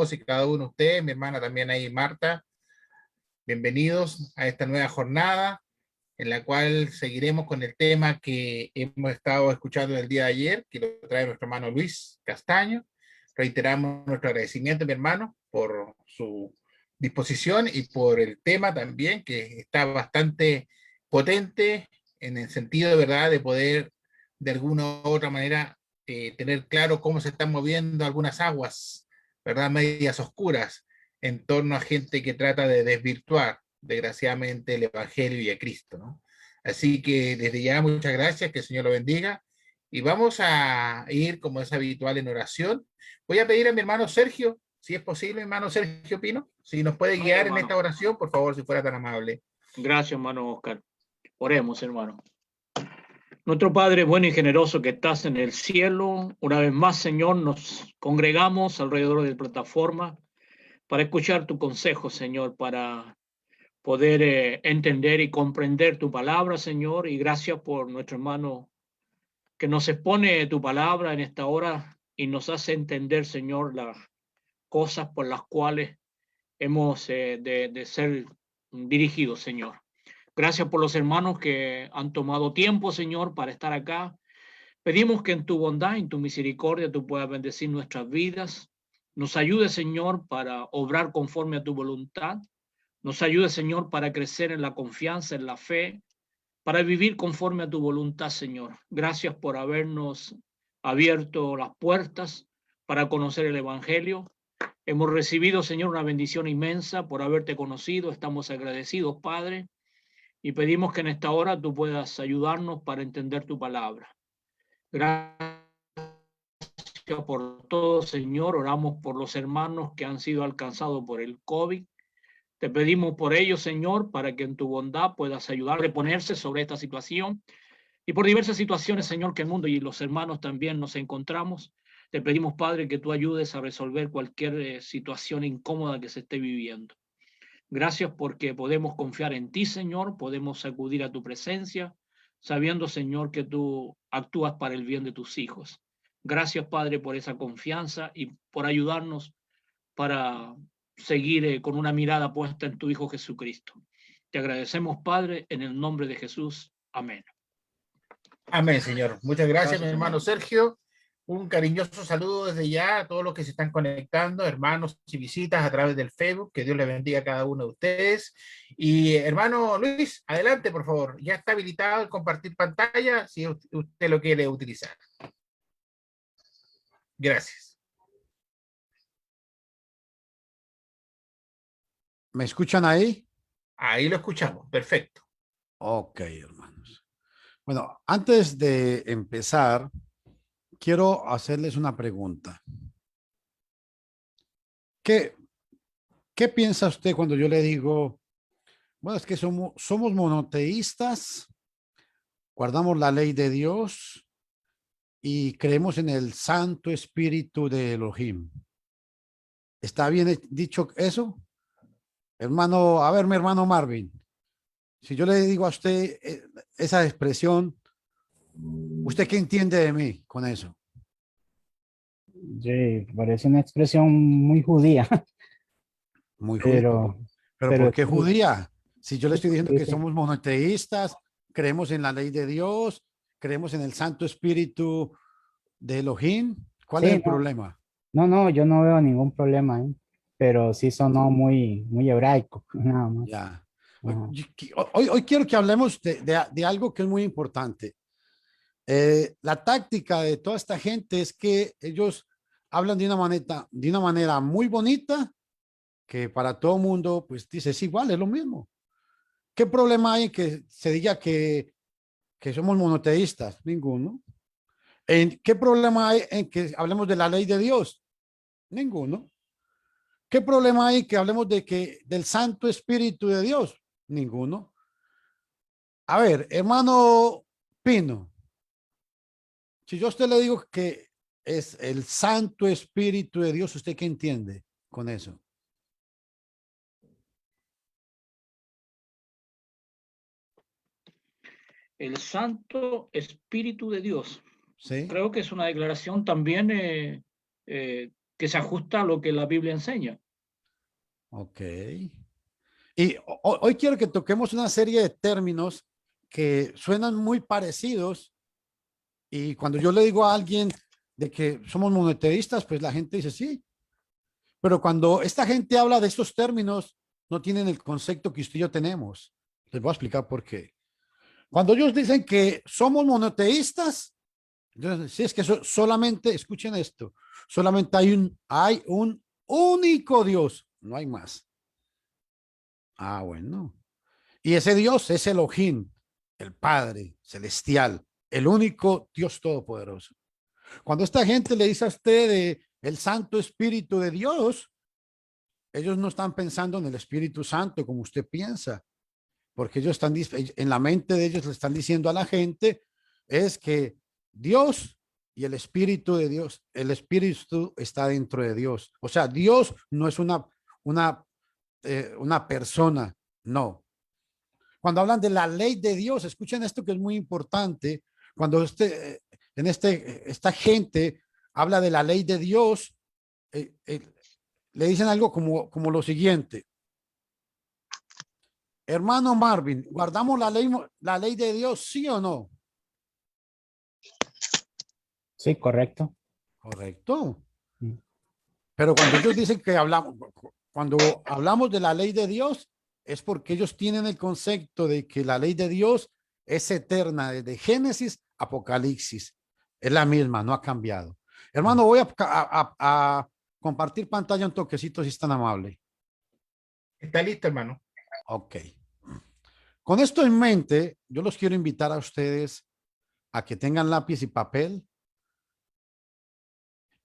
todos y cada uno de ustedes, mi hermana también ahí, Marta. Bienvenidos a esta nueva jornada en la cual seguiremos con el tema que hemos estado escuchando el día de ayer, que lo trae nuestro hermano Luis Castaño. Reiteramos nuestro agradecimiento, mi hermano, por su disposición y por el tema también, que está bastante potente en el sentido de verdad de poder de alguna u otra manera tener claro cómo se están moviendo algunas aguas, ¿verdad? Medias oscuras en torno a gente que trata de desvirtuar, desgraciadamente, el Evangelio y a Cristo, ¿no? Así que desde ya muchas gracias, que el Señor lo bendiga. Y vamos a ir, como es habitual, en oración. Voy a pedir a mi hermano Sergio, si es posible, hermano Sergio Pino, si nos puede guiar en esta oración, por favor, si fuera tan amable. Gracias, hermano Oscar. Oremos, hermano. Nuestro Padre bueno y generoso que estás en el cielo, una vez más, Señor, nos congregamos alrededor de la plataforma para escuchar tu consejo, Señor, para poder entender y comprender tu palabra, Señor, y gracias por nuestro hermano que nos expone tu palabra en esta hora y nos hace entender, Señor, las cosas por las cuales hemos de ser dirigidos, Señor. Gracias por los hermanos que han tomado tiempo, Señor, para estar acá. Pedimos que en tu bondad, en tu misericordia, tú puedas bendecir nuestras vidas. Nos ayude, Señor, para obrar conforme a tu voluntad. Nos ayude, Señor, para crecer en la confianza, en la fe, para vivir conforme a tu voluntad, Señor. Gracias por habernos abierto las puertas para conocer el Evangelio. Hemos recibido, Señor, una bendición inmensa por haberte conocido. Estamos agradecidos, Padre, y pedimos que en esta hora tú puedas ayudarnos para entender tu palabra. Gracias por todo, Señor. Oramos por los hermanos que han sido alcanzados por el COVID. Te pedimos por ellos, Señor, para que en tu bondad puedas ayudar a reponerse sobre esta situación y por diversas situaciones, Señor, que el mundo y los hermanos también nos encontramos. Te pedimos, Padre, que tú ayudes a resolver cualquier situación incómoda que se esté viviendo. Gracias porque podemos confiar en ti, Señor, podemos acudir a tu presencia, sabiendo, Señor, que tú actúas para el bien de tus hijos. Gracias, Padre, por esa confianza y por ayudarnos para seguir con una mirada puesta en tu Hijo Jesucristo. Te agradecemos, Padre, en el nombre de Jesús. Amén. Amén, Señor. Muchas gracias, mi hermano hermano. Sergio. Un cariñoso saludo desde ya a todos los que se están conectando, hermanos y visitas a través del Facebook. Que Dios les bendiga a cada uno de ustedes. Y hermano Luis, adelante, por favor. Ya está habilitado el compartir pantalla si usted lo quiere utilizar. Gracias. ¿Me escuchan ahí? Ahí lo escuchamos. Perfecto. Ok, hermanos. Bueno, antes de empezar, quiero hacerles una pregunta. ¿Qué piensa usted cuando yo le digo, bueno, es que somos monoteístas, guardamos la ley de Dios y creemos en el Santo Espíritu de Elohim? ¿Está bien dicho eso? Hermano, a ver, mi hermano Marvin, si yo le digo a usted esa expresión, ¿usted qué entiende de mí con eso? Sí, parece una expresión muy judía, Muy judío. Pero ¿por qué sí, judía? Si yo le estoy diciendo que sí, somos monoteístas, creemos en la ley de Dios, creemos en el Santo Espíritu de Elohim, ¿cuál es sí, el problema? no, yo no veo ningún problema ahí, pero sí sonó muy hebraico, nada más. Ya. Ajá. Hoy quiero que hablemos de algo que es muy importante. La táctica de toda esta gente es que ellos hablan de una manera muy bonita, que para todo mundo, pues dice, es igual, es lo mismo. ¿Qué problema hay en que se diga que somos monoteístas? Ninguno. ¿Qué problema hay en que hablemos de la ley de Dios? Ninguno. ¿Qué problema hay en que hablemos del Santo Espíritu de Dios? Ninguno. A ver, hermano Pino, si yo a usted le digo que es el Santo Espíritu de Dios, ¿usted qué entiende con eso? El Santo Espíritu de Dios. Sí. Creo que es una declaración también que se ajusta a lo que la Biblia enseña. Ok. Y hoy quiero que toquemos una serie de términos que suenan muy parecidos. Y cuando yo le digo a alguien de que somos monoteístas, pues la gente dice sí. Pero cuando esta gente habla de estos términos, no tienen el concepto que usted y yo tenemos. Les voy a explicar por qué. Cuando ellos dicen que somos monoteístas, entonces, sí, es que solamente, escuchen esto, solamente hay un único Dios, no hay más. Ah, bueno. Y ese Dios es Elohim, el Padre celestial, el único Dios todopoderoso. Cuando esta gente le dice a usted de el Santo Espíritu de Dios, ellos no están pensando en el Espíritu Santo como usted piensa, porque ellos están en la mente de ellos le están diciendo a la gente es que Dios y el Espíritu de Dios, el Espíritu está dentro de Dios. O sea, Dios no es una persona, no. Cuando hablan de la ley de Dios, escuchen esto que es muy importante. Cuando esta gente habla de la ley de Dios, le dicen algo como lo siguiente. Hermano Marvin, ¿guardamos la ley de Dios, sí o no? Sí, correcto. Correcto. Mm. Pero cuando ellos dicen que cuando hablamos de la ley de Dios, es porque ellos tienen el concepto de que la ley de Dios es eterna, desde Génesis, Apocalipsis. Es la misma, no ha cambiado. Hermano, voy a compartir pantalla un toquecito si es tan amable. Está listo, hermano. Ok. Con esto en mente, yo los quiero invitar a ustedes a que tengan lápiz y papel.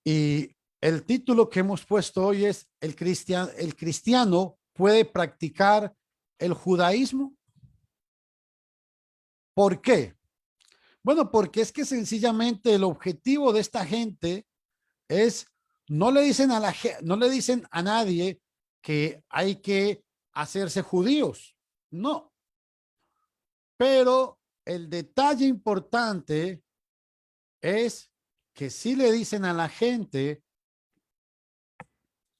Y el título que hemos puesto hoy es el cristiano puede practicar el judaísmo. ¿Por qué? Bueno, porque es que sencillamente el objetivo de esta gente es no le dicen no le dicen a nadie que hay que hacerse judíos. No. Pero el detalle importante es que sí le dicen a la gente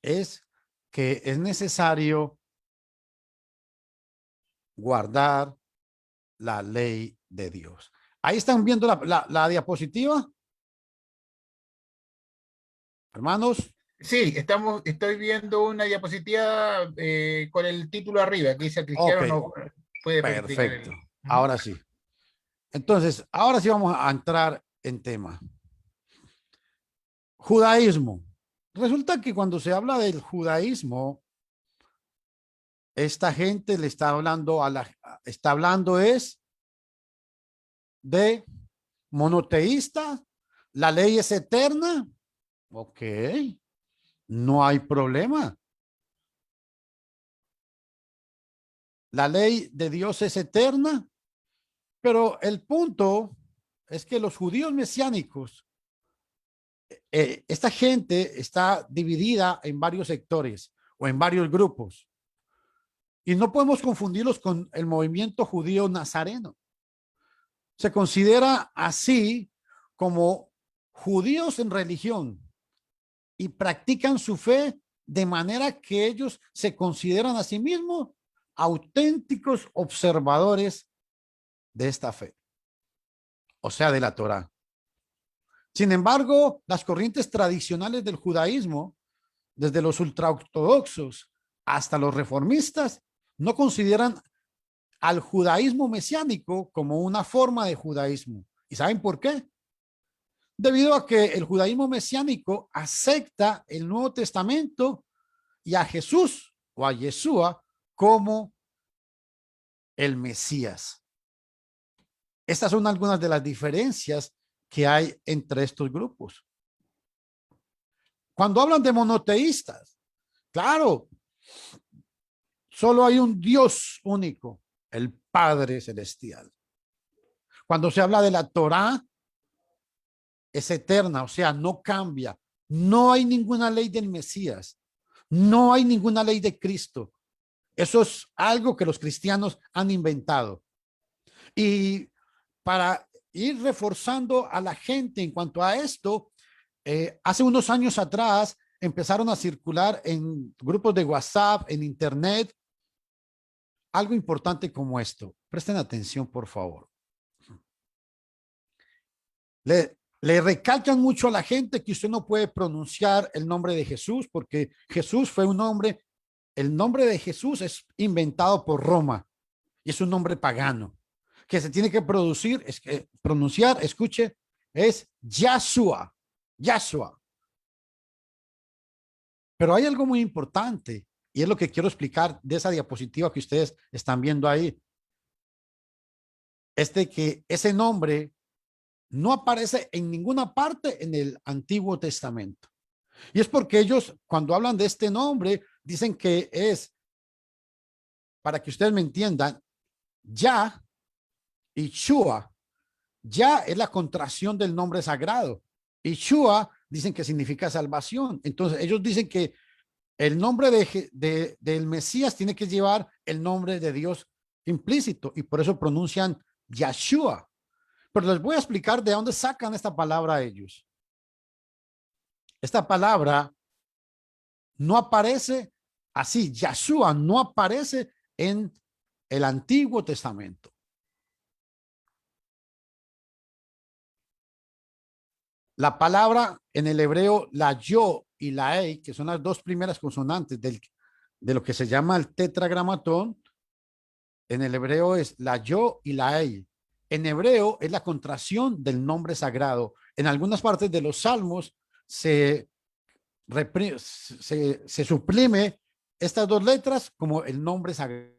es que es necesario guardar la ley de Dios. Ahí están viendo la diapositiva. Hermanos. Sí, estoy viendo una diapositiva con el título arriba que dice cristiano Ok, no puede practicar perfecto. Ahora sí. Entonces, ahora sí vamos a entrar en tema. Judaísmo. Resulta que cuando se habla del judaísmo, esta gente le está hablando está hablando es de monoteísta, la ley es eterna. Ok, no hay problema. La ley de Dios es eterna, pero el punto es que los judíos mesiánicos, esta gente está dividida en varios sectores o en varios grupos. Y no podemos confundirlos con el movimiento judío nazareno. Se considera así como judíos en religión y practican su fe de manera que ellos se consideran a sí mismos auténticos observadores de esta fe, o sea, de la Torá. Sin embargo, las corrientes tradicionales del judaísmo, desde los ultraortodoxos hasta los reformistas, no consideran al judaísmo mesiánico como una forma de judaísmo. ¿Y saben por qué? Debido a que el judaísmo mesiánico acepta el Nuevo Testamento y a Jesús o a Yeshua como el Mesías. Estas son algunas de las diferencias que hay entre estos grupos. Cuando hablan de monoteístas, claro, solo hay un Dios único, el Padre Celestial. Cuando se habla de la Torá, es eterna, o sea, no cambia. No hay ninguna ley del Mesías. No hay ninguna ley de Cristo. Eso es algo que los cristianos han inventado. Y para ir reforzando a la gente en cuanto a esto, hace unos años atrás empezaron a circular en grupos de WhatsApp, en Internet, algo importante como esto. Presten atención, por favor. Le recalcan mucho a la gente que usted no puede pronunciar el nombre de Jesús porque Jesús fue un nombre, el nombre de Jesús es inventado por Roma y es un nombre pagano que se tiene que pronunciar, escuche, es Yahshua, Yahshua. Pero hay algo muy importante y es lo que quiero explicar de esa diapositiva que ustedes están viendo ahí. Es de que ese nombre no aparece en ninguna parte en el Antiguo Testamento. Y es porque ellos, cuando hablan de este nombre, dicen que es, para que ustedes me entiendan, Ya y Shua. Ya es la contracción del nombre sagrado. Y Shua dicen que significa salvación. Entonces ellos dicen que el nombre del Mesías tiene que llevar el nombre de Dios implícito y por eso pronuncian Yahshua. Pero les voy a explicar de dónde sacan esta palabra ellos. Esta palabra no aparece así, Yahshua no aparece en el Antiguo Testamento. La palabra en el hebreo, la yo y la ei, que son las dos primeras consonantes de lo que se llama el tetragramatón, en el hebreo es la yo y la ei. En hebreo es la contracción del nombre sagrado. En algunas partes de los salmos se suprime estas dos letras como el nombre sagrado.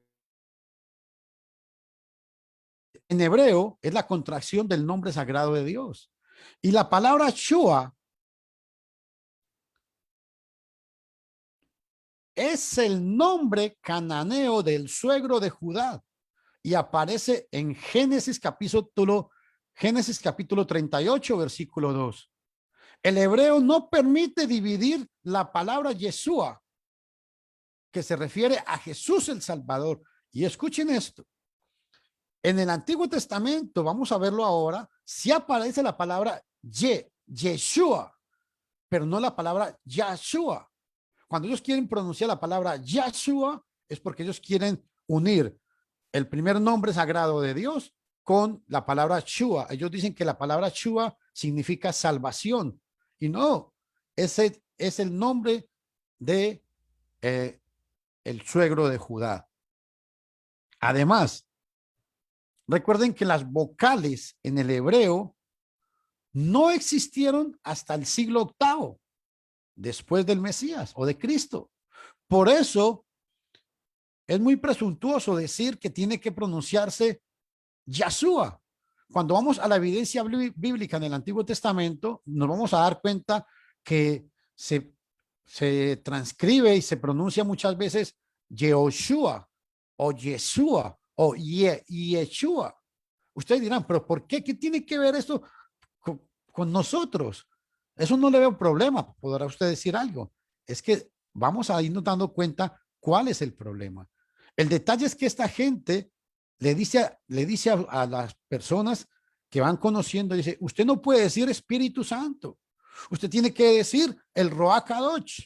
En hebreo es la contracción del nombre sagrado de Dios. Y la palabra Shua es el nombre cananeo del suegro de Judá y aparece en Génesis capítulo 38, versículo 2. El hebreo no permite dividir la palabra Yeshua, que se refiere a Jesús el Salvador. Y escuchen esto. En el Antiguo Testamento, vamos a verlo ahora, sí aparece la palabra Yeshua, pero no la palabra Yahshua. Cuando ellos quieren pronunciar la palabra Yahshua, es porque ellos quieren unir el primer nombre sagrado de Dios con la palabra Shua. Ellos dicen que la palabra Shua significa salvación. Y no, ese es el nombre de el suegro de Judá. Además, recuerden que las vocales en el hebreo no existieron hasta el siglo VIII, después del Mesías o de Cristo. Por eso es muy presuntuoso decir que tiene que pronunciarse Yahshua. Cuando vamos a la evidencia bíblica en el Antiguo Testamento, nos vamos a dar cuenta que se transcribe y se pronuncia muchas veces Yehoshua o Yeshua o Yeshua. Ustedes dirán, pero ¿por qué? ¿Qué tiene que ver esto con nosotros? Eso no le veo problema. Podrá usted decir algo. Es que vamos a irnos dando cuenta cuál es el problema. El detalle es que esta gente le dice a las personas que van conociendo, dice, usted no puede decir Espíritu Santo. Usted tiene que decir el Ruach Kadosh.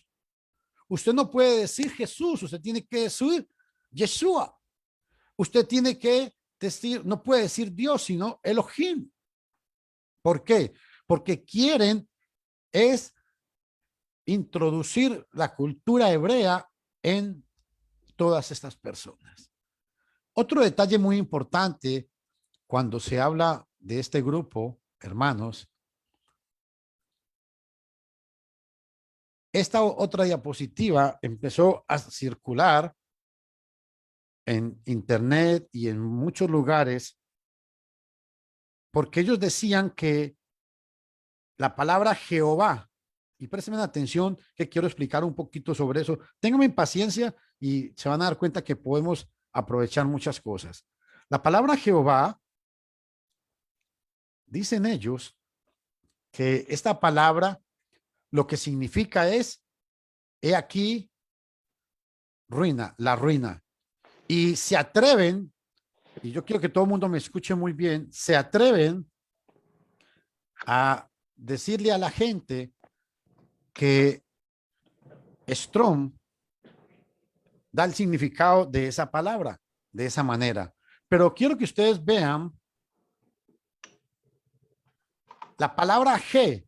Usted no puede decir Jesús. Usted tiene que decir Yeshua. Usted tiene que decir, no puede decir Dios, sino Elohim. ¿Por qué? Porque quieren es introducir la cultura hebrea en todas estas personas. Otro detalle muy importante cuando se habla de este grupo, hermanos, esta otra diapositiva empezó a circular en internet y en muchos lugares porque ellos decían que la palabra Jehová, y préstenme atención que quiero explicar un poquito sobre eso, ténganme paciencia y se van a dar cuenta que podemos aprovechar muchas cosas. La palabra Jehová, dicen ellos que esta palabra lo que significa es, he aquí, ruina, la ruina. Y se atreven, y yo quiero que todo el mundo me escuche muy bien, se atreven a decirle a la gente que Strong da el significado de esa palabra, de esa manera. Pero quiero que ustedes vean la palabra G.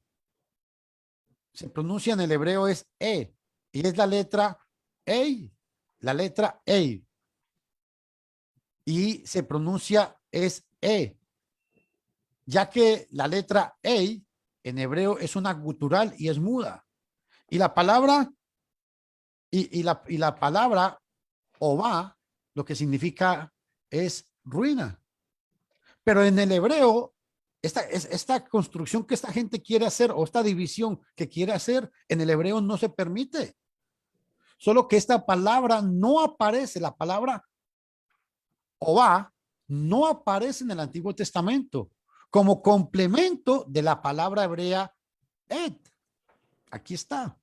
Se pronuncia en el hebreo es E y es la letra E, la letra E. Y se pronuncia es E, ya que la letra E en hebreo es una gutural y es muda. Y la palabra y la palabra Ová, lo que significa es ruina. Pero en el hebreo, esta construcción que esta gente quiere hacer o esta división que quiere hacer en el hebreo no se permite. Solo que esta palabra no aparece, la palabra Ová no aparece en el Antiguo Testamento como complemento de la palabra hebrea et. Aquí está.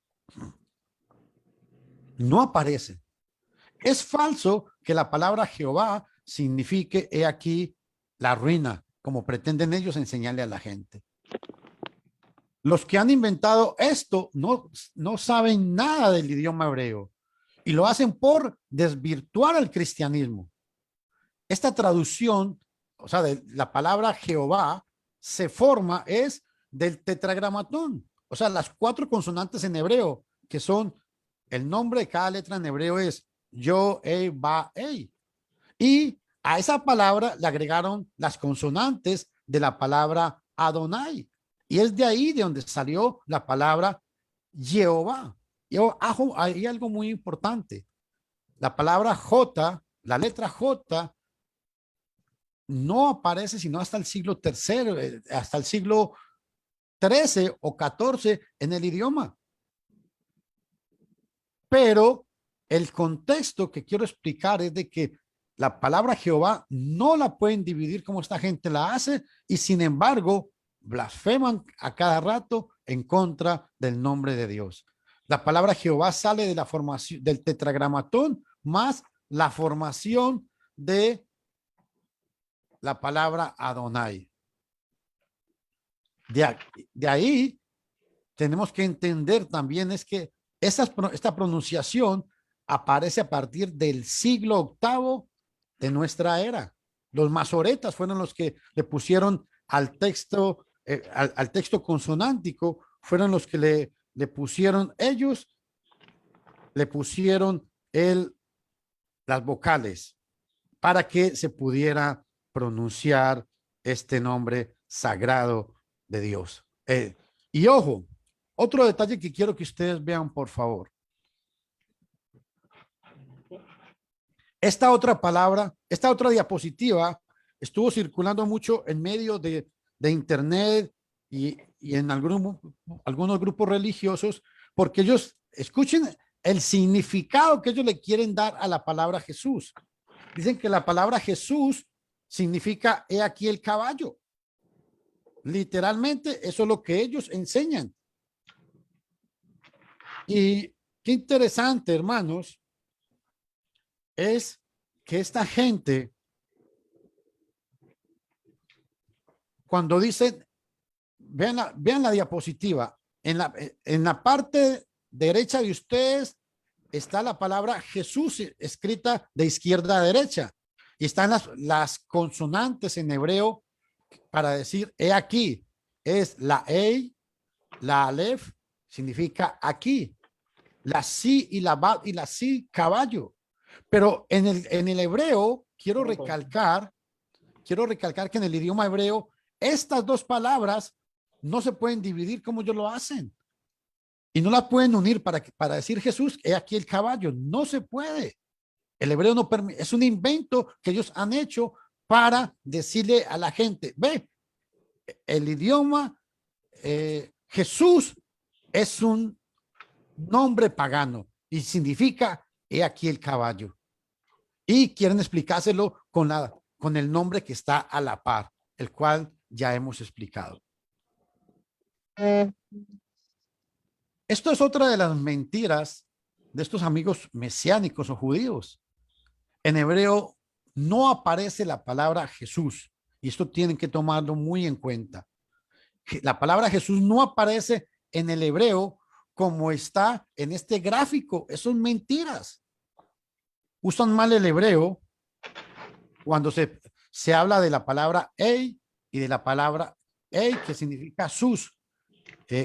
No aparece. Es falso que la palabra Jehová signifique he aquí la ruina, como pretenden ellos enseñarle a la gente. Los que han inventado esto no saben nada del idioma hebreo y lo hacen por desvirtuar el cristianismo. Esta traducción, o sea, de la palabra Jehová, se forma es del tetragramatón, o sea, las 4 consonantes en hebreo, que son el nombre de cada letra en hebreo es Yo, Ba, Ei. Y a esa palabra le agregaron las consonantes de la palabra Adonai. Y es de ahí de donde salió la palabra Jehová. Y hay algo muy importante. La palabra J, la letra J, no aparece sino hasta el siglo III, hasta el siglo XIII o XIV en el idioma. Pero el contexto que quiero explicar es de que la palabra Jehová no la pueden dividir como esta gente la hace y sin embargo blasfeman a cada rato en contra del nombre de Dios. La palabra Jehová sale de la formación del tetragramatón más la formación de la palabra Adonai. De ahí tenemos que entender también es que esta pronunciación aparece a partir del siglo VIII de nuestra era. Los masoretas fueron los que le pusieron al texto, al texto consonántico, fueron los que le pusieron, ellos le pusieron las vocales para que se pudiera pronunciar este nombre sagrado de Dios. Y ojo, otro detalle que quiero que ustedes vean, por favor. Esta otra palabra, esta otra diapositiva estuvo circulando mucho en medio de internet y en algunos grupos religiosos, porque ellos escuchen el significado que ellos le quieren dar a la palabra Jesús. Dicen que la palabra Jesús significa he aquí el caballo. Literalmente eso es lo que ellos enseñan. Y qué interesante, hermanos, es que esta gente, cuando dicen, vean la diapositiva, en la parte derecha de ustedes está la palabra Jesús escrita de izquierda a derecha y están las consonantes en hebreo para decir he aquí, es la Ei, la Aleph, significa aquí, la Si y la Bat y la Si, caballo. Pero en el hebreo, quiero recalcar que en el idioma hebreo, estas dos palabras no se pueden dividir como ellos lo hacen. Y no las pueden unir para decir Jesús, he aquí el caballo. No se puede. El hebreo no permite, es un invento que ellos han hecho para decirle a la gente, ve, el idioma Jesús es un nombre pagano y significa he aquí el caballo. Y quieren explicárselo con el nombre que está a la par, el cual ya hemos explicado. Esto es otra de las mentiras de estos amigos mesiánicos o judíos. En hebreo no aparece la palabra Jesús y esto tienen que tomarlo muy en cuenta. La palabra Jesús no aparece en el hebreo como está en este gráfico. Eso es mentiras. Usan mal el hebreo cuando se habla de la palabra ei y de la palabra ei, que significa sus,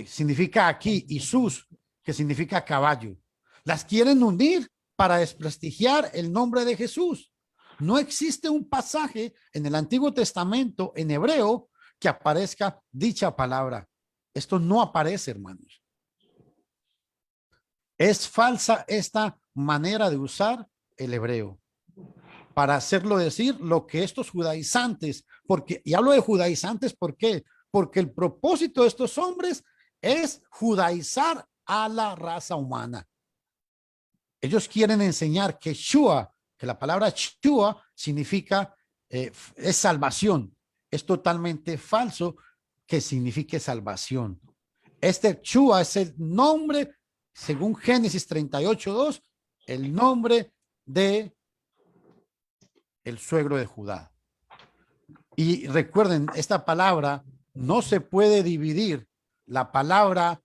significa aquí, y sus, que significa caballo. Las quieren unir para desprestigiar el nombre de Jesús. No existe un pasaje en el Antiguo Testamento en hebreo que aparezca dicha palabra. Esto no aparece, hermanos. Es falsa esta manera de usar el hebreo para hacerlo decir lo que estos judaizantes, porque, y hablo de judaizantes, ¿por qué? Porque el propósito de estos hombres es judaizar a la raza humana. Ellos quieren enseñar que Shua, que la palabra Shua significa, es salvación. Es totalmente falso que signifique salvación. Este Shua es el nombre, según Génesis 38:2, el nombre de el suegro de Judá. Y recuerden, esta palabra no se puede dividir. La palabra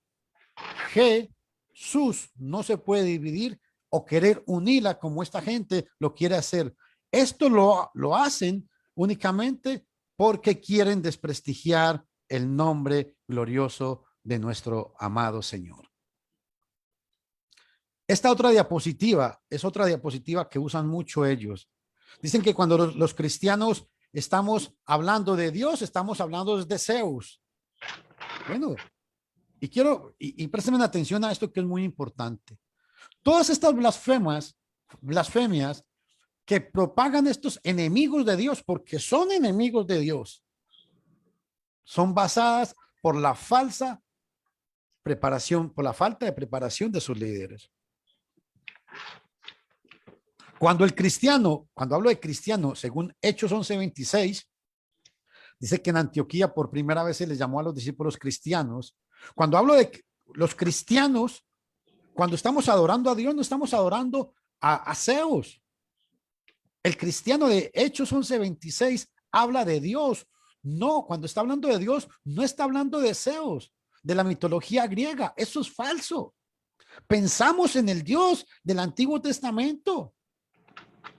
Jesús no se puede dividir o querer unirla como esta gente lo quiere hacer. Esto lo hacen únicamente porque quieren desprestigiar el nombre glorioso de nuestro amado Señor. Esta otra diapositiva es otra diapositiva que usan mucho ellos. Dicen que cuando los cristianos estamos hablando de Dios, estamos hablando de Zeus. Bueno, y quiero, y presten atención a esto que es muy importante. Todas estas blasfemias que propagan estos enemigos de Dios, porque son enemigos de Dios, son basadas por la falsa preparación, por la falta de preparación de sus líderes. Cuando hablo de cristiano, según Hechos 11:26, dice que en Antioquía por primera vez se les llamó a los discípulos cristianos. Cuando hablo de los cristianos, cuando estamos adorando a Dios, no estamos adorando a Zeus. El cristiano de Hechos 11:26 habla de Dios. No, cuando está hablando de Dios, no está hablando de Zeus, de la mitología griega. Eso es falso. Pensamos en el Dios del Antiguo Testamento,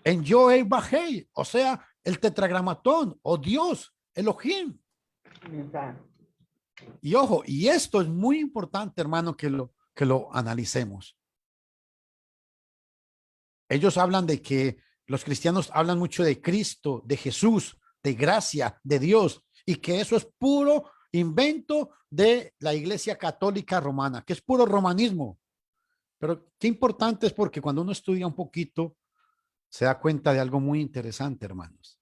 en Yod-Heh-Vah-Heh, o sea, el tetragramatón o Dios, Elohim. Y ojo, y esto es muy importante, hermano, que lo analicemos. Ellos hablan de que los cristianos hablan mucho de Cristo, de Jesús, de gracia, de Dios, y que eso es puro invento de la Iglesia Católica Romana, que es puro romanismo. Pero qué importante es, porque cuando uno estudia un poquito, se da cuenta de algo muy interesante, hermanos.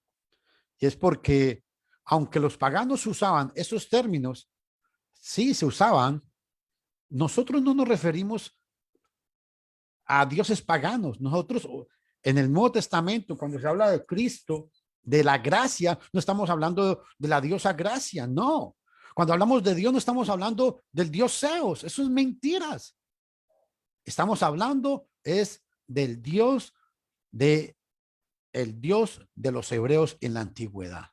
Y es porque, aunque los paganos usaban esos términos, sí se usaban, nosotros no nos referimos a dioses paganos. Nosotros en el Nuevo Testamento, cuando se habla de Cristo, de la gracia, no estamos hablando de la diosa Gracia, no. Cuando hablamos de Dios, no estamos hablando del dios Zeus. Eso es mentiras. Estamos hablando es del Dios el Dios de los hebreos en la antigüedad.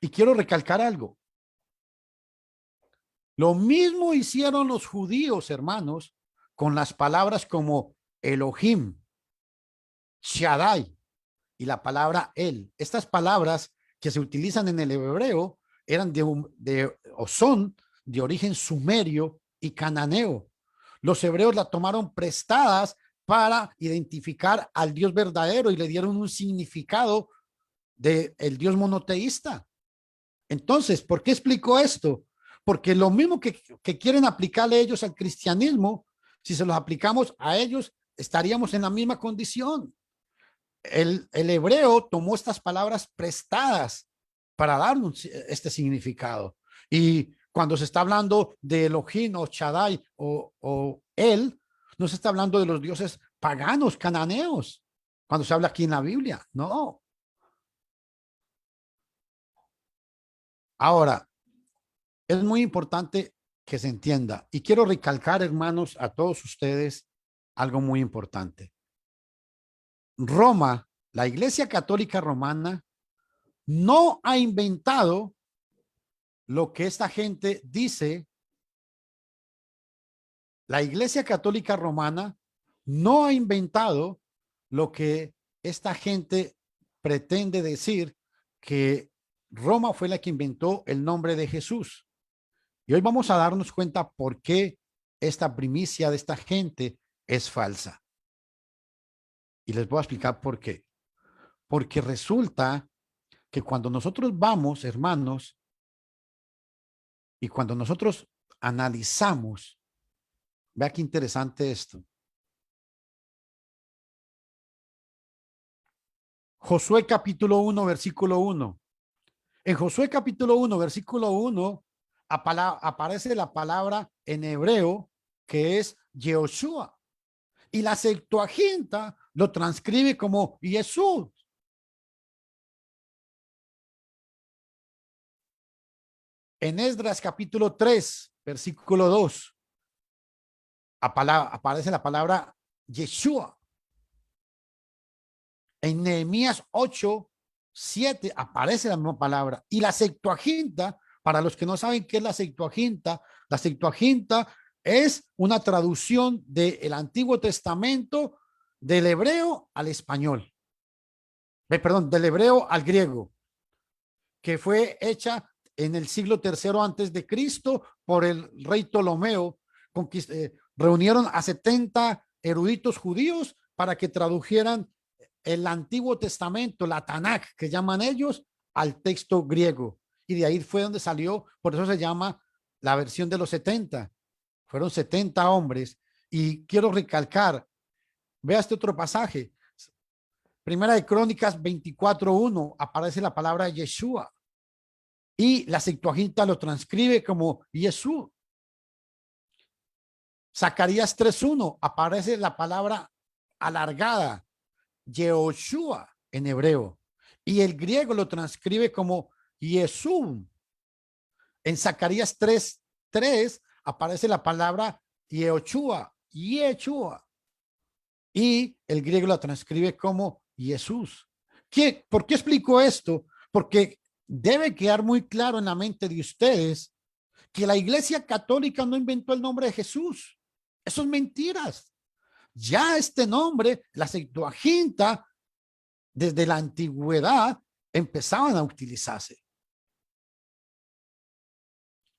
Y quiero recalcar algo. Lo mismo hicieron los judíos, hermanos, con las palabras como Elohim, Shaddai y la palabra El. Estas palabras que se utilizan en el hebreo eran o son de origen sumerio y cananeo. Los hebreos la tomaron prestadas para identificar al Dios verdadero y le dieron un significado de el Dios monoteísta. Entonces, ¿por qué explico esto? Porque lo mismo que quieren aplicarle ellos al cristianismo, si se los aplicamos a ellos, estaríamos en la misma condición. El hebreo tomó estas palabras prestadas para dar este significado. Y cuando se está hablando de Elohim o Shaddai o El, no se está hablando de los dioses paganos, cananeos, cuando se habla aquí en la Biblia. No. Ahora, es muy importante que se entienda, y quiero recalcar, hermanos, a todos ustedes algo muy importante. Roma, la Iglesia Católica Romana, no ha inventado lo que esta gente dice, la Iglesia Católica Romana no ha inventado lo que esta gente pretende decir, que Roma fue la que inventó el nombre de Jesús. Y hoy vamos a darnos cuenta por qué esta primicia de esta gente es falsa. Y les voy a explicar por qué. Porque resulta que cuando nosotros vamos, hermanos, y cuando nosotros analizamos, vea qué interesante esto. Josué capítulo 1, versículo 1. En Josué capítulo 1, versículo 1, aparece la palabra en hebreo que es Yehoshua. Y la Septuaginta lo transcribe como Jesús. En Esdras capítulo 3, versículo 2, aparece la palabra Yeshua. En Nehemías 8, 7 aparece la misma palabra. Y la Septuaginta, para los que no saben qué es la Septuaginta es una traducción del Antiguo Testamento del hebreo al español. Perdón, del hebreo al griego, que fue hecha en el siglo III antes de Cristo por el rey Ptolomeo. Reunieron a 70 eruditos judíos para que tradujeran el Antiguo Testamento, la Tanakh, que llaman ellos, al texto griego. Y de ahí fue donde salió, por eso se llama la versión de los 70. Fueron 70 hombres. Y quiero recalcar, vea este otro pasaje. Primera de Crónicas 24:1, aparece la palabra Yeshua. Y la Septuaginta lo transcribe como Jesús. Zacarías 3:1, aparece la palabra alargada, Yehoshua en hebreo. Y el griego lo transcribe como Jesús. En Zacarías 3:3 aparece la palabra Yehoshua, Yeshua. Y el griego la transcribe como Jesús. ¿Por qué explico esto? Porque debe quedar muy claro en la mente de ustedes que la Iglesia Católica no inventó el nombre de Jesús. Eso es mentiras. Ya este nombre, la Septuaginta, desde la antigüedad empezaban a utilizarse.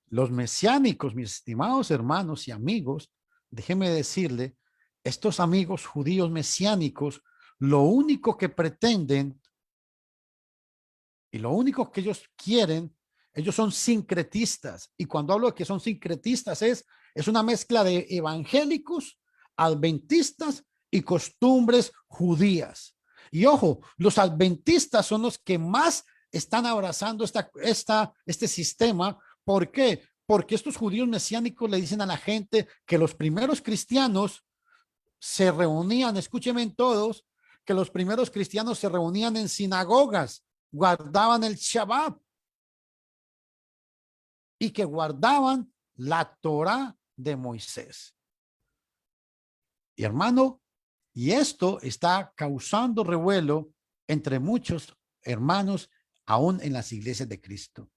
Los mesiánicos, mis estimados hermanos y amigos, déjeme decirle, estos amigos judíos mesiánicos, lo único que pretenden y lo único que ellos quieren, ellos son sincretistas. Y cuando hablo de que son sincretistas es una mezcla de evangélicos, adventistas y costumbres judías. Y ojo, los adventistas son los que más están abrazando este sistema. ¿Por qué? Porque estos judíos mesiánicos le dicen a la gente que los primeros cristianos se reunían, escúchenme todos, que los primeros cristianos se reunían en sinagogas, guardaban el Shabbat y que guardaban la Torá de Moisés. Y hermano, y esto está causando revuelo entre muchos hermanos, aún en las iglesias de Cristo.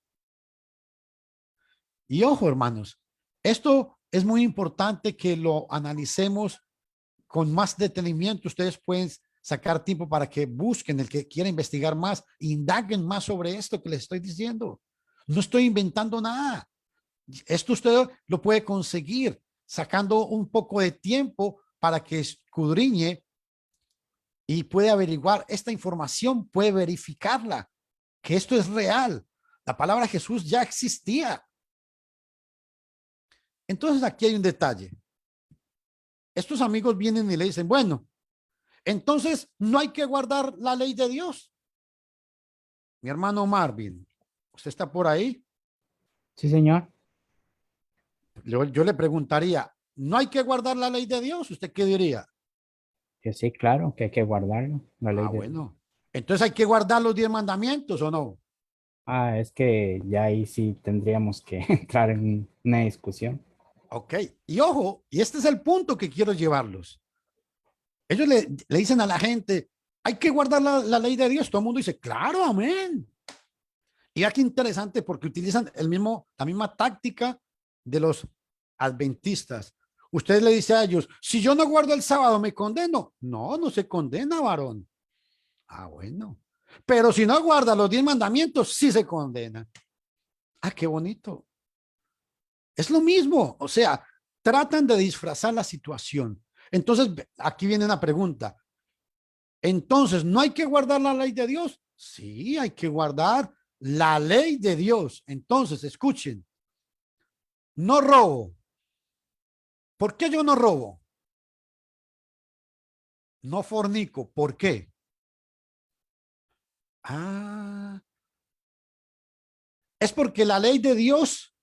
Y ojo, hermanos, esto es muy importante que lo analicemos con más detenimiento. Ustedes pueden sacar tiempo para que busquen, el que quiera investigar más, indaguen más sobre esto que les estoy diciendo. No estoy inventando nada. Esto usted lo puede conseguir sacando un poco de tiempo para que escudriñe y puede averiguar esta información, puede verificarla, que esto es real. La palabra Jesús ya existía. Entonces aquí hay un detalle. Estos amigos vienen y le dicen, bueno, entonces no hay que guardar la ley de Dios. Mi hermano Marvin, ¿usted está por ahí? Sí, señor. Yo le preguntaría, ¿no hay que guardar la ley de Dios? ¿Usted qué diría? Que sí, claro, que hay que guardarlo. La ley de... Bueno. Entonces hay que guardar los 10 mandamientos, ¿o no? Es que ya ahí sí tendríamos que entrar en una discusión. Ok. Y ojo, y este es el punto que quiero llevarlos. Ellos le dicen a la gente, hay que guardar la ley de Dios. Todo el mundo dice, claro, amén. Y aquí interesante porque utilizan la misma táctica de los adventistas. Usted le dice a ellos, si yo no guardo el sábado, ¿me condeno? No, no se condena, varón. Ah, bueno. Pero si no guarda los 10 mandamientos, sí se condena. Ah, qué bonito. Es lo mismo. O sea, tratan de disfrazar la situación. Entonces, aquí viene una pregunta. Entonces, ¿no hay que guardar la ley de Dios? Sí, hay que guardar la ley de Dios. Entonces, escuchen. No robo. ¿Por qué yo no robo? No fornico. ¿Por qué? Ah, es porque la ley de Dios,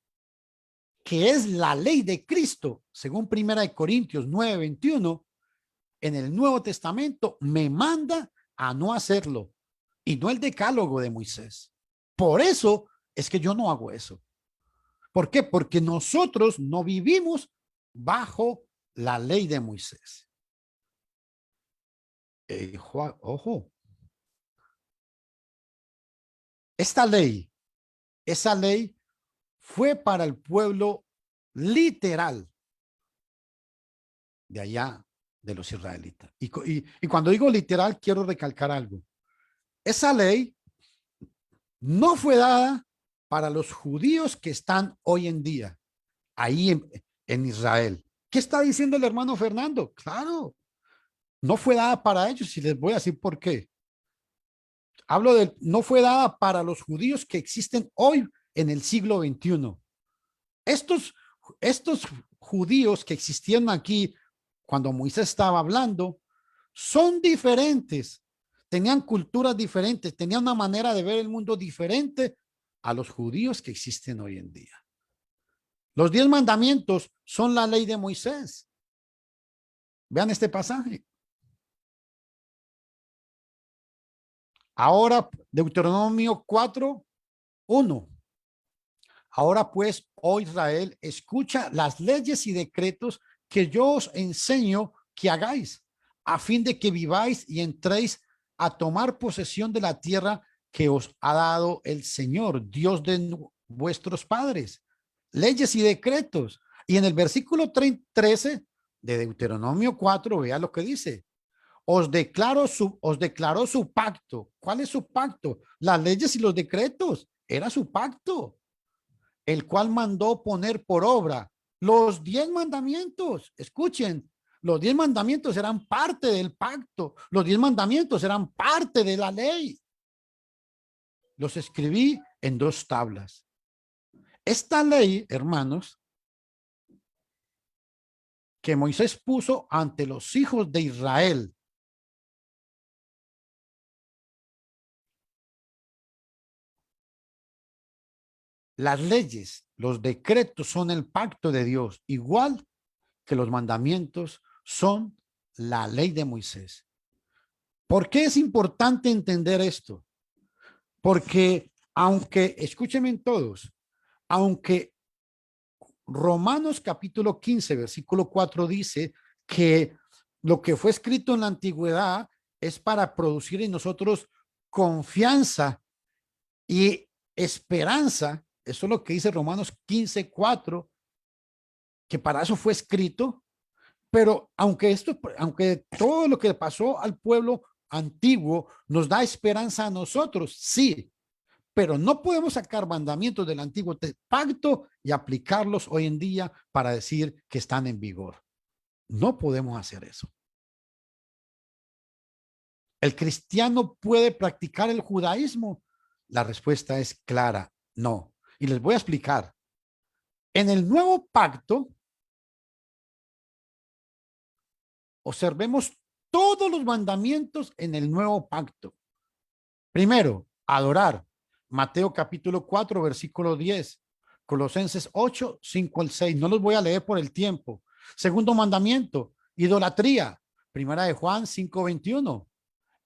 que es la ley de Cristo, según 1 Corintios 9:21, en el Nuevo Testamento me manda a no hacerlo y no el decálogo de Moisés. Por eso es que yo no hago eso. ¿Por qué? Porque nosotros no vivimos bajo la ley de Moisés. Ojo, esta ley, esa ley fue para el pueblo literal de allá de los israelitas. Y cuando digo literal, quiero recalcar algo. Esa ley no fue dada para los judíos que están hoy en día ahí en Israel. ¿Qué está diciendo el hermano Fernando? Claro, no fue dada para ellos y les voy a decir por qué. Hablo de, no fue dada para los judíos que existen hoy en el siglo XXI. Estos judíos que existían aquí cuando Moisés estaba hablando son diferentes, tenían culturas diferentes, tenían una manera de ver el mundo diferente a los judíos que existen hoy en día. Los 10 mandamientos son la ley de Moisés. Vean este pasaje. Ahora, Deuteronomio 4:1. Ahora pues, oh Israel, escucha las leyes y decretos que yo os enseño que hagáis, a fin de que viváis y entréis a tomar posesión de la tierra que os ha dado el Señor, Dios de vuestros padres. Leyes y decretos. Y en el versículo 13 de Deuteronomio 4, vea lo que dice. Os declaró su pacto. ¿Cuál es su pacto? Las leyes y los decretos. Era su pacto, el cual mandó poner por obra los 10 mandamientos. Escuchen, los 10 mandamientos eran parte del pacto. Los 10 mandamientos eran parte de la ley. Los escribí en 2 tablas. Esta ley, hermanos, que Moisés puso ante los hijos de Israel, las leyes, los decretos son el pacto de Dios, igual que los mandamientos son la ley de Moisés. ¿Por qué es importante entender esto? Porque aunque, escúchenme todos, aunque Romanos capítulo 15, versículo 4 dice que lo que fue escrito en la antigüedad es para producir en nosotros confianza y esperanza. Eso es lo que dice Romanos 15:4, que para eso fue escrito. Pero aunque todo lo que pasó al pueblo antiguo nos da esperanza a nosotros, sí, pero no podemos sacar mandamientos del antiguo pacto y aplicarlos hoy en día para decir que están en vigor. No podemos hacer eso. ¿El cristiano puede practicar el judaísmo? La respuesta es clara, no. Y les voy a explicar. En el nuevo pacto, observemos todos los mandamientos en el nuevo pacto. Primero, adorar. Mateo capítulo 4, versículo 10. Colosenses 8, 5 al 6. No los voy a leer por el tiempo. Segundo mandamiento, idolatría. Primera de Juan 5, 21.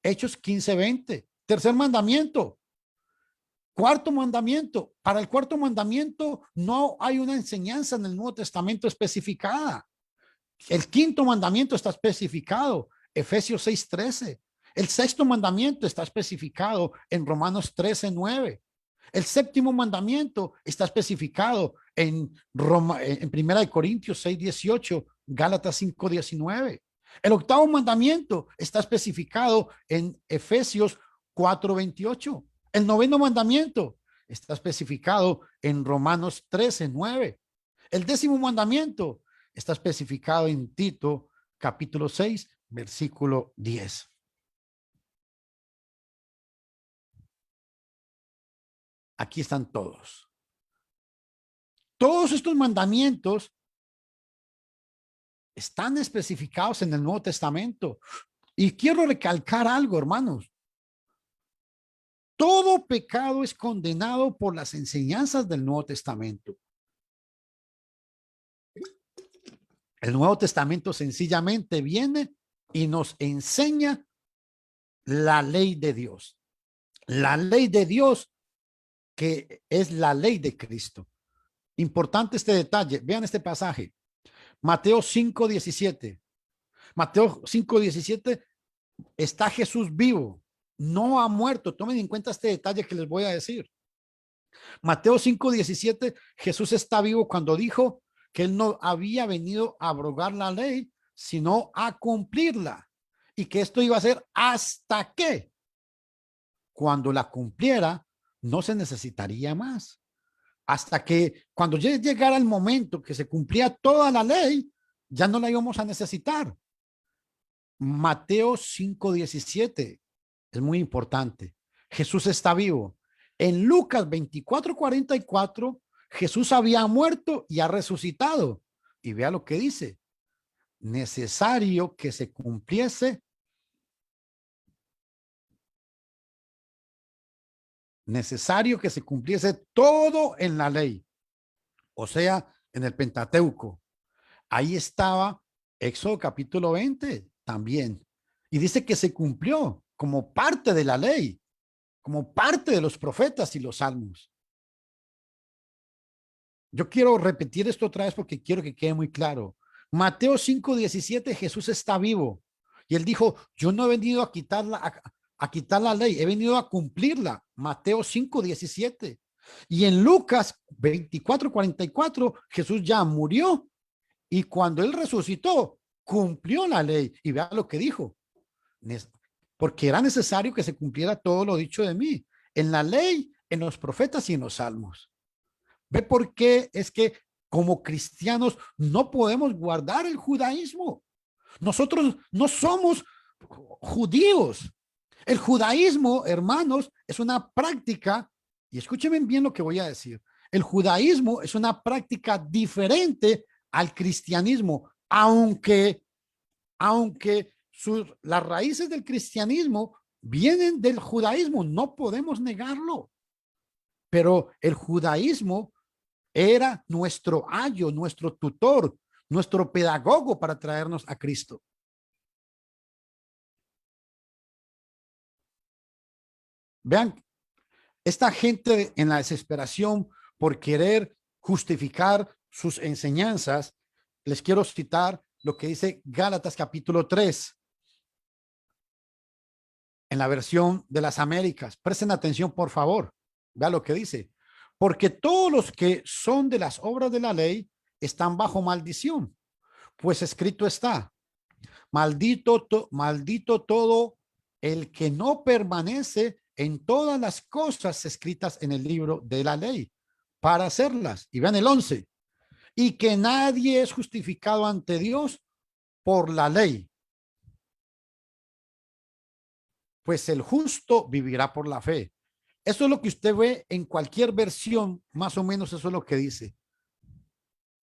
Hechos 15, 20. Tercer mandamiento. Cuarto mandamiento. Para el cuarto mandamiento no hay una enseñanza en el Nuevo Testamento especificada. El quinto mandamiento está especificado, Efesios 6:13. El sexto mandamiento está especificado en Romanos 13:9. El séptimo mandamiento está especificado en Roma, en Primera de Corintios 6:18, Gálatas 5:19. El octavo mandamiento está especificado en Efesios 4:28. El noveno mandamiento está especificado en Romanos 13:9. El décimo mandamiento está especificado en Tito capítulo 6, versículo 10. Aquí están todos. Todos estos mandamientos están especificados en el Nuevo Testamento. Y quiero recalcar algo, hermanos. Todo pecado es condenado por las enseñanzas del Nuevo Testamento. El Nuevo Testamento sencillamente viene y nos enseña la ley de Dios. La ley de Dios, que es la ley de Cristo. Importante este detalle. Vean este pasaje. Mateo 5:17. Mateo 5:17 está Jesús vivo, no ha muerto. Tomen en cuenta este detalle que les voy a decir. Mateo 5:17, Jesús está vivo cuando dijo que él no había venido a abrogar la ley, sino a cumplirla. Y que esto iba a ser hasta que cuando la cumpliera, no se necesitaría más. Hasta que cuando llegara el momento que se cumplía toda la ley, ya no la íbamos a necesitar. Mateo 5:17 es muy importante. Jesús está vivo. En Lucas 24:44, Jesús había muerto y ha resucitado. Y vea lo que dice. Necesario que se cumpliese. Necesario que se cumpliese todo en la ley. O sea, en el Pentateuco. Ahí estaba Éxodo capítulo 20 también. Y dice que se cumplió como parte de la ley, como parte de los profetas y los salmos. Yo quiero repetir esto otra vez porque quiero que quede muy claro. Mateo 5:17, Jesús está vivo. Y él dijo, yo no he venido a quitar la ley, he venido a cumplirla. Mateo 5:17. Y en Lucas 24:44, Jesús ya murió. Y cuando él resucitó, cumplió la ley. Y vea lo que dijo. Porque era necesario que se cumpliera todo lo dicho de mí. En la ley, en los profetas y en los salmos. ¿Ve por qué es que como cristianos no podemos guardar el judaísmo? Nosotros no somos judíos. El judaísmo, hermanos, es una práctica, y escúchenme bien lo que voy a decir. El judaísmo es una práctica diferente al cristianismo, aunque las raíces del cristianismo vienen del judaísmo, no podemos negarlo. Pero el judaísmo era nuestro ayo, nuestro tutor, nuestro pedagogo para traernos a Cristo. Vean, esta gente en la desesperación por querer justificar sus enseñanzas, les quiero citar lo que dice Gálatas capítulo 3 en la versión de las Américas. Presten atención, por favor. Vean lo que dice. Porque todos los que son de las obras de la ley están bajo maldición. Pues escrito está, maldito todo el que no permanece en todas las cosas escritas en el libro de la ley para hacerlas. Y vean el 11. Y que nadie es justificado ante Dios por la ley. Pues el justo vivirá por la fe. Eso es lo que usted ve en cualquier versión, más o menos eso es lo que dice.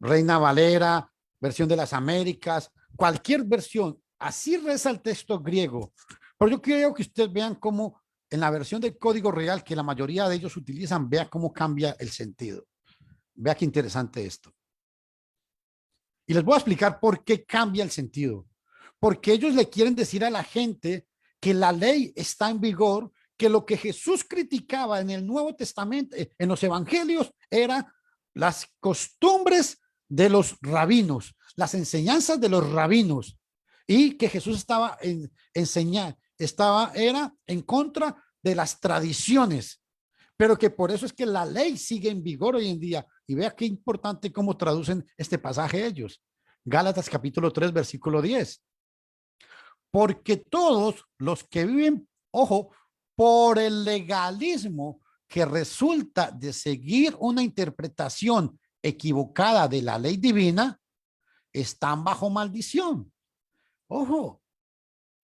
Reina Valera, versión de las Américas, cualquier versión, así reza el texto griego. Pero yo creo que ustedes vean cómo en la versión del Código Real, que la mayoría de ellos utilizan, vea cómo cambia el sentido. Vea qué interesante esto. Y les voy a explicar por qué cambia el sentido. Porque ellos le quieren decir a la gente que la ley está en vigor, que lo que Jesús criticaba en el Nuevo Testamento, en los evangelios, era las costumbres de los rabinos, las enseñanzas de los rabinos, y que Jesús estaba era en contra de las tradiciones, pero que por eso es que la ley sigue en vigor hoy en día, Y vea qué importante cómo traducen este pasaje ellos. Gálatas capítulo 3, versículo 10. Porque todos los que viven, ojo, por el legalismo que resulta de seguir una interpretación equivocada de la ley divina, están bajo maldición. Ojo,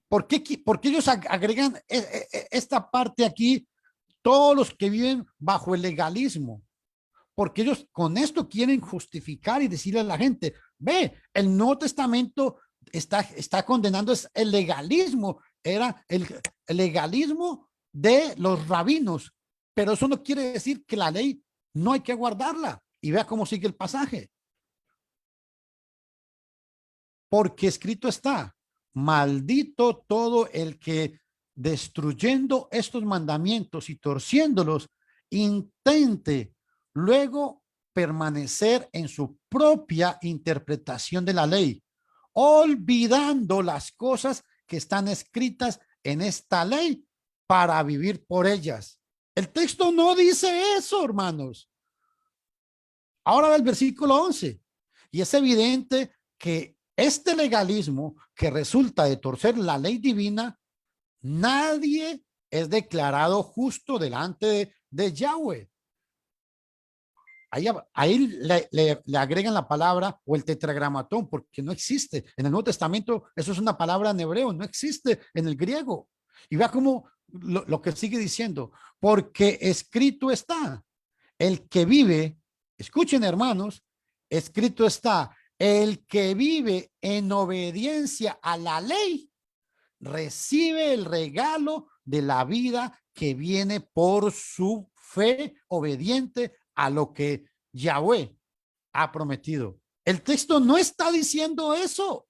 ¿por qué ellos agregan esta parte aquí? Todos los que viven bajo el legalismo, porque ellos con esto quieren justificar y decirle a la gente, ve, el Nuevo Testamento está condenando el legalismo, era el legalismo de los rabinos, pero eso no quiere decir que la ley no hay que guardarla. Y vea cómo sigue el pasaje. Porque escrito está, maldito todo el que destruyendo estos mandamientos y torciéndolos, intente luego permanecer en su propia interpretación de la ley, olvidando las cosas que están escritas en esta ley para vivir por ellas. El texto no dice eso, hermanos. Ahora va el versículo 11. Y es evidente que este legalismo que resulta de torcer la ley divina, nadie es declarado justo delante de Yahweh. Ahí le agregan la palabra o el tetragramatón, porque no existe. En el Nuevo Testamento eso es una palabra en hebreo, no existe en el griego. Y vea cómo lo que sigue diciendo, porque escrito está, el que vive, escuchen hermanos, escrito está, el que vive en obediencia a la ley, recibe el regalo de la vida que viene por su fe obediente a lo que Yahweh ha prometido. El texto no está diciendo eso.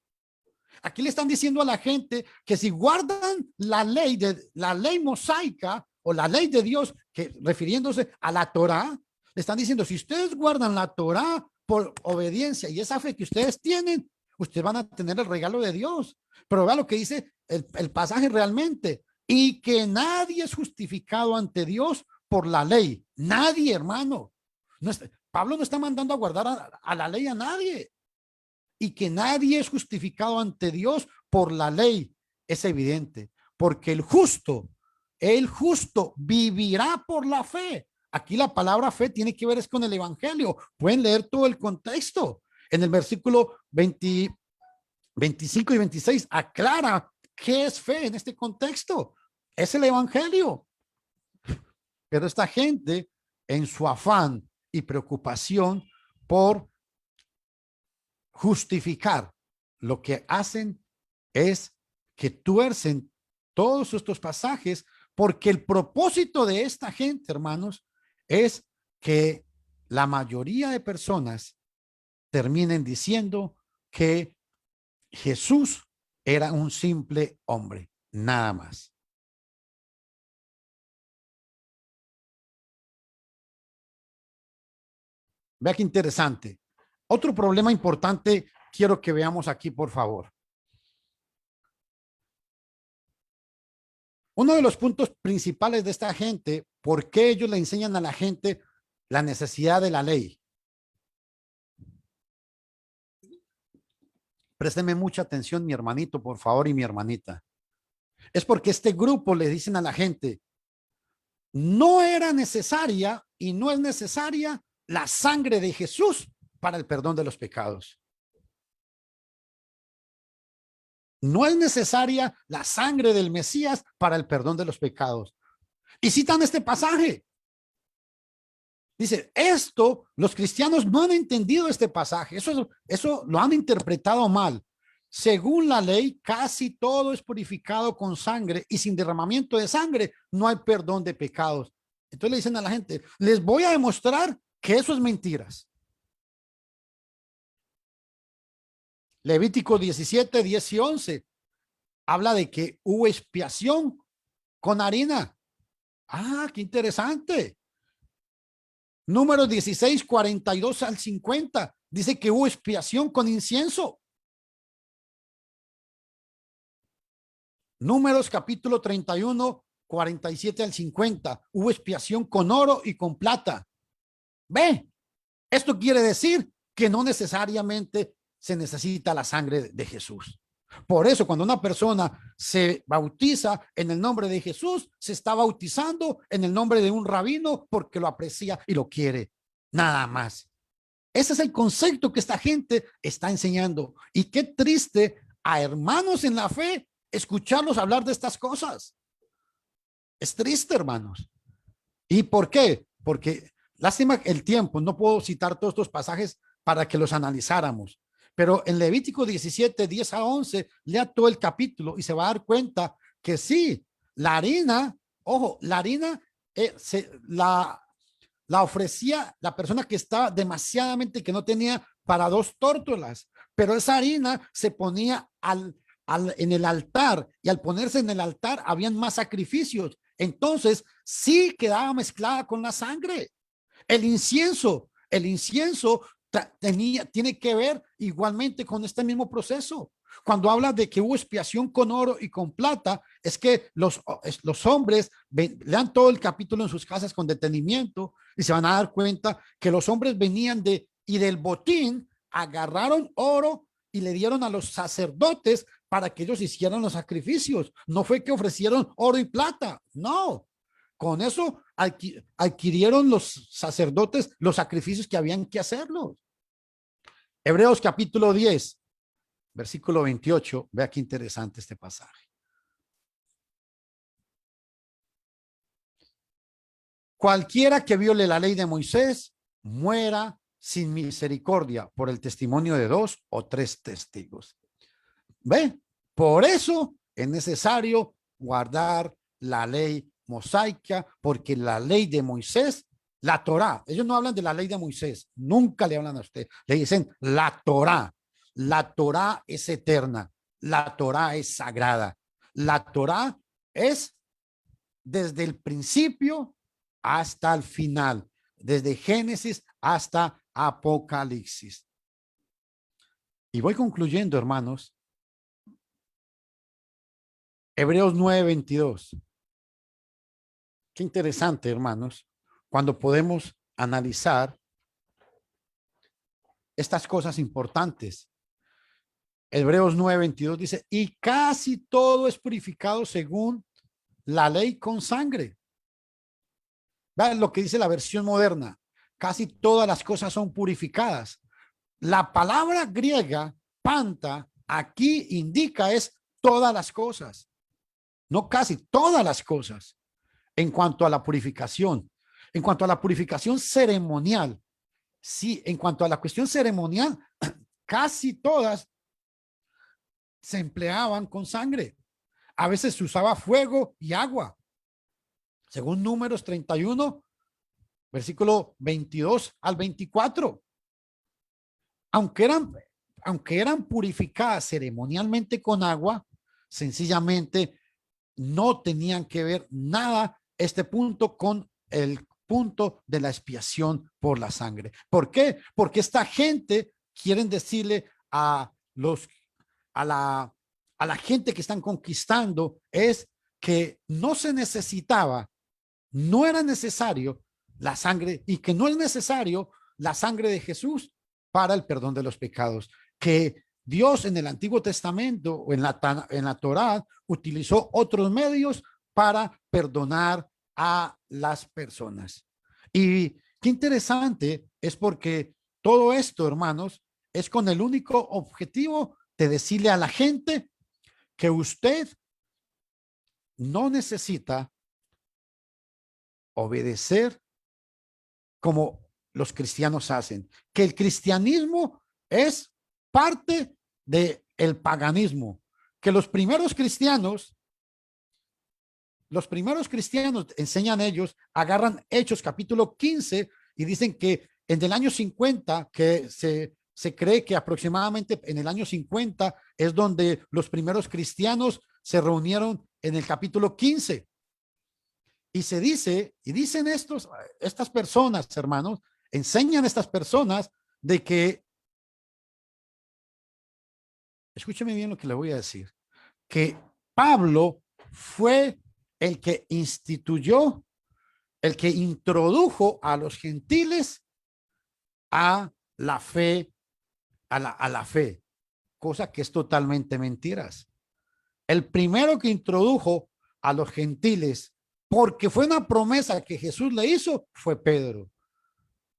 Aquí le están diciendo a la gente que si guardan la ley mosaica o la ley de Dios, que refiriéndose a la Torá, le están diciendo, si ustedes guardan la Torá por obediencia y esa fe que ustedes tienen, ustedes van a tener el regalo de Dios. Pero vea lo que dice el pasaje realmente, y que nadie es justificado ante Dios por la ley. Nadie, hermano. Pablo no está mandando a guardar a la ley a nadie. Y que nadie es justificado ante Dios por la ley. Es evidente, porque el justo vivirá por la fe. Aquí la palabra fe tiene que ver es con el evangelio. Pueden leer todo el contexto. En el versículo 25 y 26 aclara qué es fe en este contexto. Es el evangelio. Pero esta gente, en su afán y preocupación por justificar, lo que hacen es que tuercen todos estos pasajes, porque el propósito de esta gente, hermanos, es que la mayoría de personas terminen diciendo que Jesús era un simple hombre, nada más. Vea qué interesante. Otro problema importante quiero que veamos aquí, por favor. Uno de los puntos principales de esta gente, ¿por qué ellos le enseñan a la gente la necesidad de la ley? Présteme mucha atención, mi hermanito, por favor, y mi hermanita. Es porque este grupo le dicen a la gente, no era necesaria y no es necesaria la sangre de Jesús para el perdón de los pecados. No es necesaria la sangre del Mesías para el perdón de los pecados. Y citan este pasaje. Dice, los cristianos no han entendido este pasaje. Eso lo han interpretado mal. Según la ley, casi todo es purificado con sangre y sin derramamiento de sangre no hay perdón de pecados. Entonces le dicen a la gente, les voy a demostrar que eso es mentiras. Levítico 17, 10 y 11 habla de que hubo expiación con harina. Ah, qué interesante. Números 16, 42 al 50 dice que hubo expiación con incienso. Números capítulo 31, 47 al 50 hubo expiación con oro y con plata. Ve, Esto quiere decir que no necesariamente se necesita la sangre de Jesús. Por eso, cuando una persona se bautiza en el nombre de Jesús, se está bautizando en el nombre de un rabino porque lo aprecia y lo quiere. Nada más. Ese es el concepto que esta gente está enseñando. Y qué triste a hermanos en la fe escucharlos hablar de estas cosas. Es triste, hermanos. ¿Y por qué? Porque lástima el tiempo, no puedo citar todos estos pasajes para que los analizáramos. Pero en Levítico 17, 10 a 11, lea todo el capítulo y se va a dar cuenta que sí, la harina, ojo, la harina la ofrecía la persona que estaba demasiadamente, que no tenía para 2 tórtolas, pero esa harina se ponía en el altar, y al ponerse en el altar habían más sacrificios. Entonces sí quedaba mezclada con la sangre. El incienso tiene que ver igualmente con este mismo proceso. Cuando habla de que hubo expiación con oro y con plata, es que los hombres, lean todo el capítulo en sus casas con detenimiento y se van a dar cuenta que los hombres venían y del botín agarraron oro y le dieron a los sacerdotes para que ellos hicieran los sacrificios. No fue que ofrecieron oro y plata, no. Con eso adquirieron los sacerdotes los sacrificios que habían que hacerlos. Hebreos capítulo 10, versículo 28. Vea qué interesante este pasaje. Cualquiera que viole la ley de Moisés muera sin misericordia por el testimonio de 2 o 3 testigos. ¿Ve? Por eso es necesario guardar la ley mosaica, porque la ley de Moisés, la Torá, ellos no hablan de la ley de Moisés, nunca le hablan a usted, le dicen la Torá. La Torá es eterna, la Torá es sagrada, la Torá es desde el principio hasta el final, desde Génesis hasta Apocalipsis. Y voy concluyendo, hermanos. Hebreos 9:22. Qué interesante, hermanos, cuando podemos analizar estas cosas importantes. Hebreos 9:22 dice, y casi todo es purificado según la ley con sangre. Vean lo que dice la versión moderna. Casi todas las cosas son purificadas. La palabra griega, panta, aquí indica es todas las cosas. No casi, todas las cosas. En cuanto a la purificación, en cuanto a la purificación ceremonial, sí, en cuanto a la cuestión ceremonial, casi todas se empleaban con sangre. A veces se usaba fuego y agua. Según Números 31, versículo 22 al 24. Aunque eran purificadas ceremonialmente con agua, sencillamente no tenían que ver nada este punto con el punto de la expiación por la sangre. ¿Por qué? Porque esta gente quieren decirle a la gente que están conquistando es que no se necesitaba, no era necesario la sangre, y que no es necesario la sangre de Jesús para el perdón de los pecados, que Dios en el Antiguo Testamento o en la Torá utilizó otros medios para perdonar a las personas. Y qué interesante es porque todo esto, hermanos, es con el único objetivo de decirle a la gente que usted no necesita obedecer como los cristianos hacen, que el cristianismo es parte del paganismo, que los primeros cristianos enseñan ellos, agarran Hechos capítulo 15 y dicen que en el año 50, que se cree que aproximadamente en el año 50 es donde los primeros cristianos se reunieron en el capítulo 15. Y se dice, y dicen estas personas, hermanos, enseñan a estas personas de que, escúcheme bien lo que le voy a decir, que Pablo fue el que instituyó, el que introdujo a los gentiles a la fe, a la fe, cosa que es totalmente mentiras. El primero que introdujo a los gentiles, porque fue una promesa que Jesús le hizo, fue Pedro.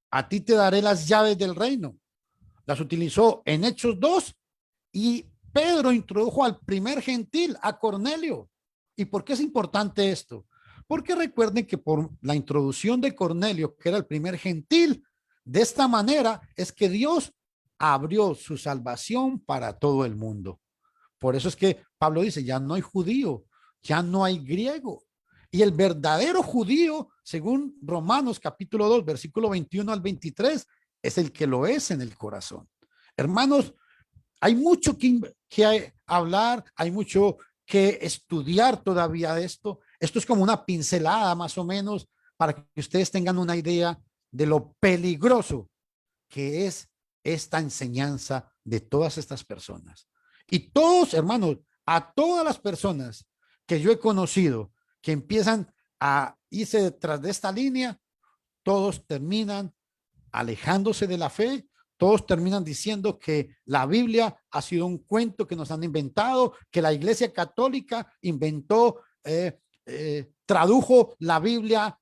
A ti te daré las llaves del reino. Las utilizó en Hechos 2 y Pedro introdujo al primer gentil, a Cornelio. ¿Y por qué es importante esto? Porque recuerden que por la introducción de Cornelio, que era el primer gentil, de esta manera es que Dios abrió su salvación para todo el mundo. Por eso es que Pablo dice, ya no hay judío, ya no hay griego. Y el verdadero judío, según Romanos capítulo 2, versículo 21 al 23, es el que lo es en el corazón. Hermanos, hay mucho que hablar, hay mucho que estudiar todavía de esto. Esto es como una pincelada más o menos para que ustedes tengan una idea de lo peligroso que es esta enseñanza de todas estas personas. Y todos, hermanos, a todas las personas que yo he conocido que empiezan a irse detrás de esta línea, todos terminan alejándose de la fe, todos terminan diciendo que la Biblia ha sido un cuento que nos han inventado, que la Iglesia Católica inventó, tradujo la Biblia,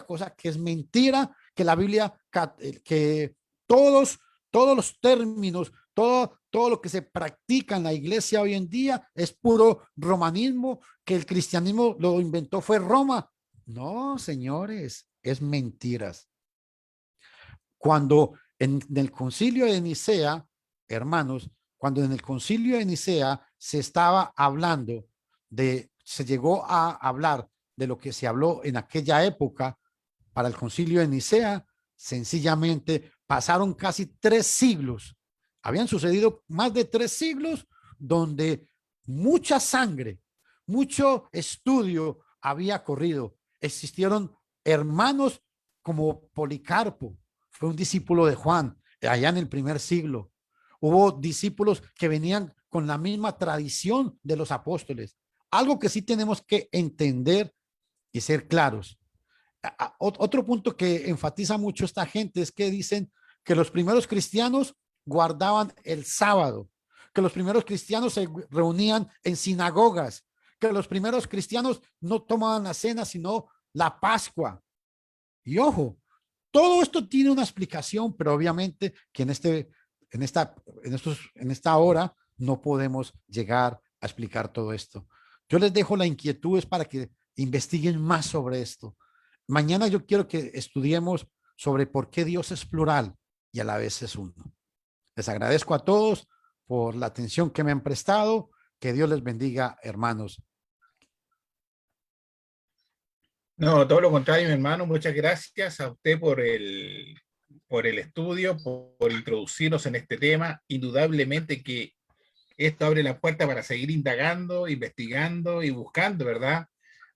cosa que es mentira, que la Biblia, que todos los términos, todo lo que se practica en la iglesia hoy en día es puro romanismo, que el cristianismo lo inventó fue Roma. No, señores, es mentiras. Cuando en el concilio de Nicea, hermanos, cuando en el concilio de Nicea se estaba hablando se llegó a hablar de lo que se habló en aquella época para el concilio de Nicea, sencillamente pasaron casi 3 siglos. Habían sucedido más de 3 siglos donde mucha sangre, mucho estudio había corrido. Existieron hermanos como Policarpo, fue un discípulo de Juan, allá en el primer siglo. Hubo discípulos que venían con la misma tradición de los apóstoles. Algo que sí tenemos que entender y ser claros. Otro punto que enfatiza mucho esta gente es que dicen que los primeros cristianos guardaban el sábado, que los primeros cristianos se reunían en sinagogas, que los primeros cristianos no tomaban la cena, sino la Pascua. Y ojo, todo esto tiene una explicación, pero obviamente que en esta hora no podemos llegar a explicar todo esto. Yo les dejo la inquietud es para que investiguen más sobre esto. Mañana yo quiero que estudiemos sobre por qué Dios es plural y a la vez es uno. Les agradezco a todos por la atención que me han prestado. Que Dios les bendiga, hermanos. No, todo lo contrario, mi hermano. Muchas gracias a usted por el estudio, por introducirnos en este tema. Indudablemente que esto abre la puerta para seguir indagando, investigando y buscando, ¿verdad?,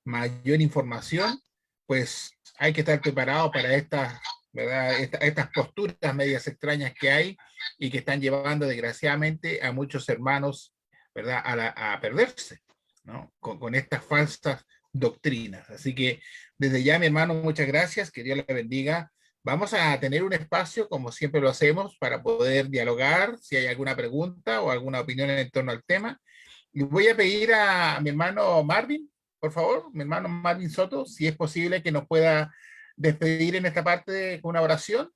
mayor información. Pues hay que estar preparado para estas, ¿verdad?, estas posturas medias extrañas que hay y que están llevando desgraciadamente a muchos hermanos, ¿verdad?, a perderse, ¿no?, con estas falsas doctrinas. Así que desde ya, mi hermano, muchas gracias, que Dios le bendiga. Vamos a tener un espacio, como siempre lo hacemos, para poder dialogar, si hay alguna pregunta o alguna opinión en torno al tema. Y voy a pedir a mi hermano Marvin, por favor, mi hermano Marvin Soto, si es posible que nos pueda despedir en esta parte con una oración,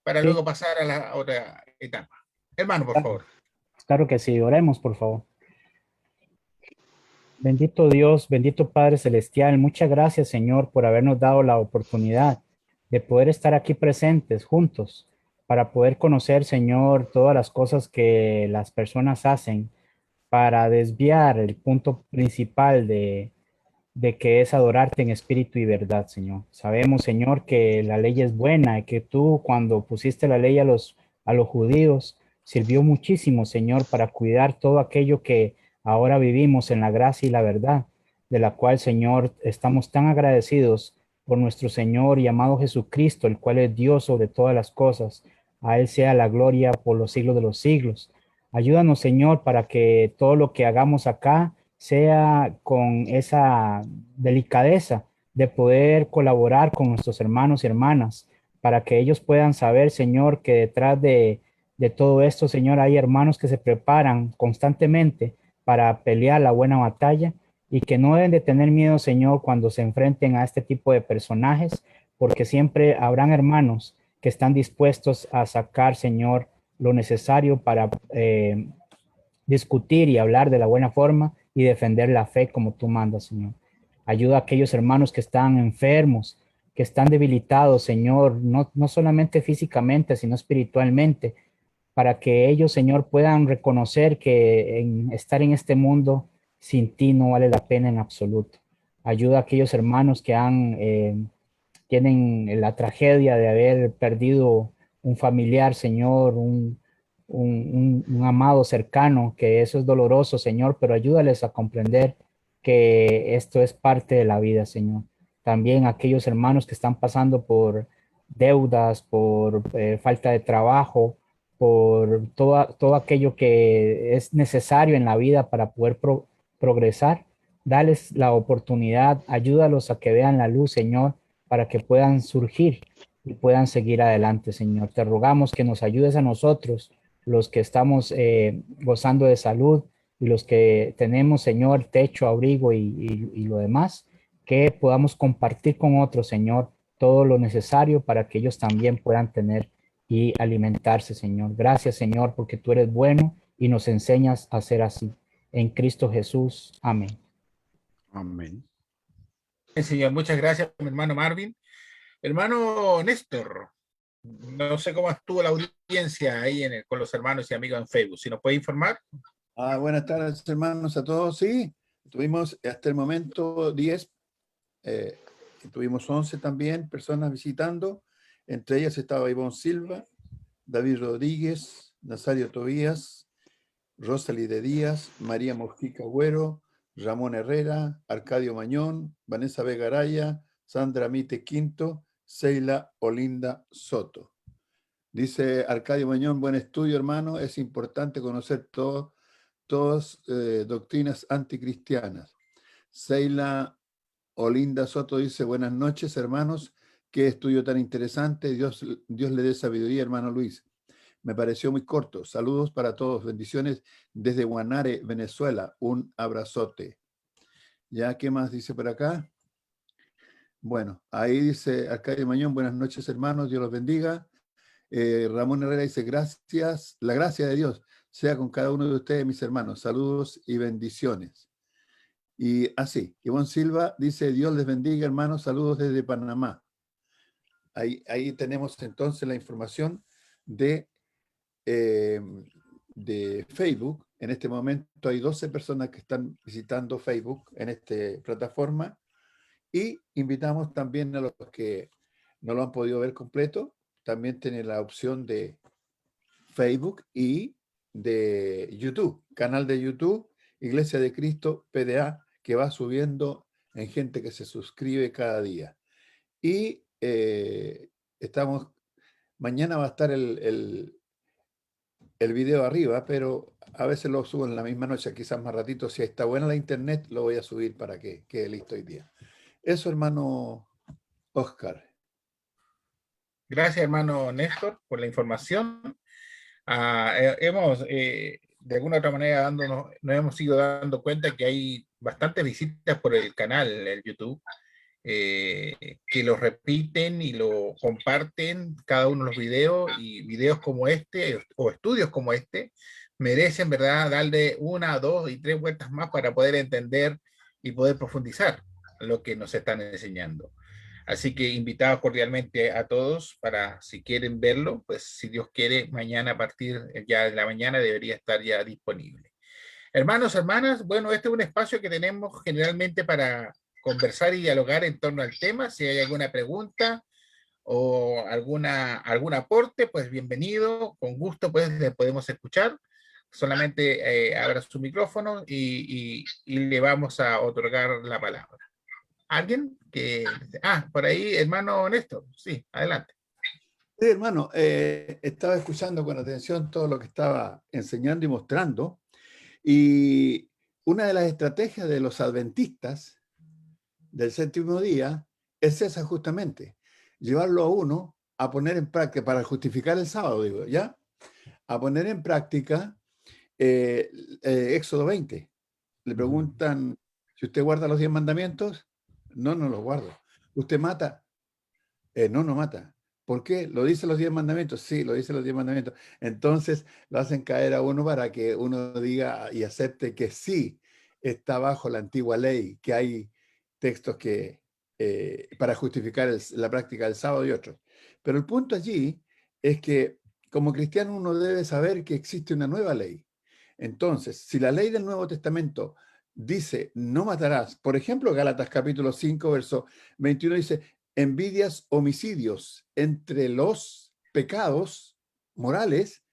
para Sí, luego pasar a la otra etapa. Hermano, por favor. claro que sí. Oremos, por favor. Bendito Dios, bendito Padre Celestial, muchas gracias, Señor, por habernos dado la oportunidad de poder estar aquí presentes juntos para poder conocer, Señor, todas las cosas que las personas hacen para desviar el punto principal de que es adorarte en espíritu y verdad, Señor. Sabemos, Señor, que la ley es buena y que tú, cuando pusiste la ley a los judíos, sirvió muchísimo, Señor, para cuidar todo aquello que ahora vivimos en la gracia y la verdad, de la cual, Señor, estamos tan agradecidos por nuestro Señor y amado Jesucristo, el cual es Dios sobre todas las cosas. A Él sea la gloria por los siglos de los siglos. Ayúdanos, Señor, para que todo lo que hagamos acá sea con esa delicadeza de poder colaborar con nuestros hermanos y hermanas para que ellos puedan saber, Señor, que detrás de todo esto, Señor, hay hermanos que se preparan constantemente para pelear la buena batalla y que no deben de tener miedo, Señor, cuando se enfrenten a este tipo de personajes, porque siempre habrán hermanos que están dispuestos a sacar, Señor, lo necesario para discutir y hablar de la buena forma y defender la fe como tú mandas, Señor. Ayuda a aquellos hermanos que están enfermos, que están debilitados, Señor, no solamente físicamente, sino espiritualmente, para que ellos, Señor, puedan reconocer que estar en este mundo sin ti no vale la pena en absoluto. Ayuda a aquellos hermanos que tienen la tragedia de haber perdido un familiar, Señor, un amado cercano, que eso es doloroso, Señor, pero ayúdales a comprender que esto es parte de la vida, Señor. También aquellos hermanos que están pasando por deudas, por falta de trabajo, por todo aquello que es necesario en la vida para poder progresar. Dales la oportunidad, ayúdalos a que vean la luz, Señor, para que puedan surgir y puedan seguir adelante, Señor. Te rogamos que nos ayudes a nosotros, los que estamos gozando de salud y los que tenemos, Señor, techo, abrigo y lo demás, que podamos compartir con otros, Señor, todo lo necesario para que ellos también puedan tener y alimentarse, Señor. Gracias, Señor, porque tú eres bueno y nos enseñas a ser así. En Cristo Jesús. Amén. Amén. Señor, muchas gracias, mi hermano Marvin. Hermano Néstor, no sé cómo estuvo la audiencia ahí con los hermanos y amigos en Facebook. Si nos puede informar. Buenas tardes, hermanos, a todos. Sí, tuvimos hasta el momento 10, tuvimos 11 también personas visitando. Entre ellas estaba Ivonne Silva, David Rodríguez, Nazario Tobías, Rosalie de Díaz, María Mojica Güero, Ramón Herrera, Arcadio Mañón, Vanessa Vega Araya, Sandra Mite Quinto, Seila Olinda Soto. Dice Arcadio Mañón, buen estudio, hermano. Es importante conocer todas doctrinas anticristianas. Seila Olinda Soto dice, buenas noches, hermanos. Qué estudio tan interesante. Dios le dé sabiduría, hermano Luis. Me pareció muy corto. Saludos para todos. Bendiciones desde Guanare, Venezuela. Un abrazote. ¿Ya qué más dice por acá? Bueno, ahí dice Arcadio Mañón, buenas noches, hermanos. Dios los bendiga. Ramón Herrera dice, gracias. La gracia de Dios sea con cada uno de ustedes, mis hermanos. Saludos y bendiciones. Y así, Ivonne Silva dice, Dios les bendiga, hermanos. Saludos desde Panamá. Ahí tenemos entonces la información de Facebook. En este momento hay 12 personas que están visitando Facebook en esta plataforma y invitamos también a los que no lo han podido ver completo, también tienen la opción de Facebook y de YouTube, canal de YouTube, Iglesia de Cristo PDA, que va subiendo en gente que se suscribe cada día. Y mañana va a estar el video arriba, pero a veces lo subo en la misma noche, quizás más ratito. Si está buena la internet, lo voy a subir para que quede listo hoy día. Eso, hermano Oscar. Gracias, hermano Néstor, por la información. De alguna otra manera, nos hemos ido dando cuenta que hay bastantes visitas por el canal, el YouTube, que lo repiten y lo comparten cada uno de los videos, y videos como este o estudios como este merecen, ¿verdad?, darle una, dos y tres vueltas más para poder entender y poder profundizar lo que nos están enseñando. Así que invitados cordialmente a todos para, si quieren verlo, pues si Dios quiere, mañana a partir ya de la mañana debería estar ya disponible. Hermanos, hermanas, bueno, este es un espacio que tenemos generalmente para conversar y dialogar en torno al tema. Si hay alguna pregunta o algún aporte, pues bienvenido, con gusto pues le podemos escuchar. Solamente abra su micrófono y le vamos a otorgar la palabra. ¿Alguien? Por ahí, hermano Néstor. Sí, adelante. Sí, hermano, estaba escuchando con atención todo lo que estaba enseñando y mostrando. Y una de las estrategias de los adventistas del séptimo día es esa justamente, llevarlo a uno a poner en práctica, para justificar el sábado, digo, ¿ya? A poner en práctica Éxodo 20. Le preguntan, si usted guarda los 10 mandamientos, no, no los guardo. ¿Usted mata? No, no mata. ¿Por qué? ¿Lo dice los 10 mandamientos? Sí, lo dice los 10 mandamientos. Entonces lo hacen caer a uno para que uno diga y acepte que sí está bajo la antigua ley, que hay textos que para justificar la práctica del sábado y otros. Pero el punto allí es que como cristiano uno debe saber que existe una nueva ley. Entonces, si la ley del Nuevo Testamento dice no matarás, por ejemplo, Gálatas capítulo 5, verso 21 dice, envidias, homicidios, entre los pecados morales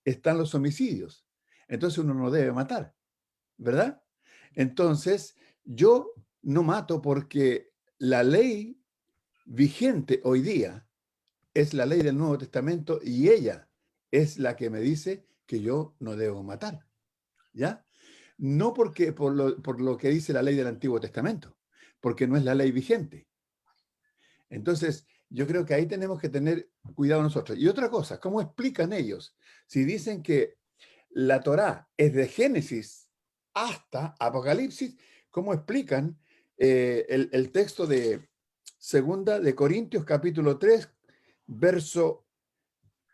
están los homicidios. Entonces uno no debe matar, ¿verdad? Entonces, yo no mato porque la ley vigente hoy día es la ley del Nuevo Testamento y ella es la que me dice que yo no debo matar, ¿ya? No porque por lo que dice la ley del Antiguo Testamento, porque no es la ley vigente. Entonces, yo creo que ahí tenemos que tener cuidado nosotros. Y otra cosa, ¿cómo explican ellos? Si dicen que la Torá es de Génesis hasta Apocalipsis, ¿cómo explican el texto de Segunda de Corintios capítulo 3, verso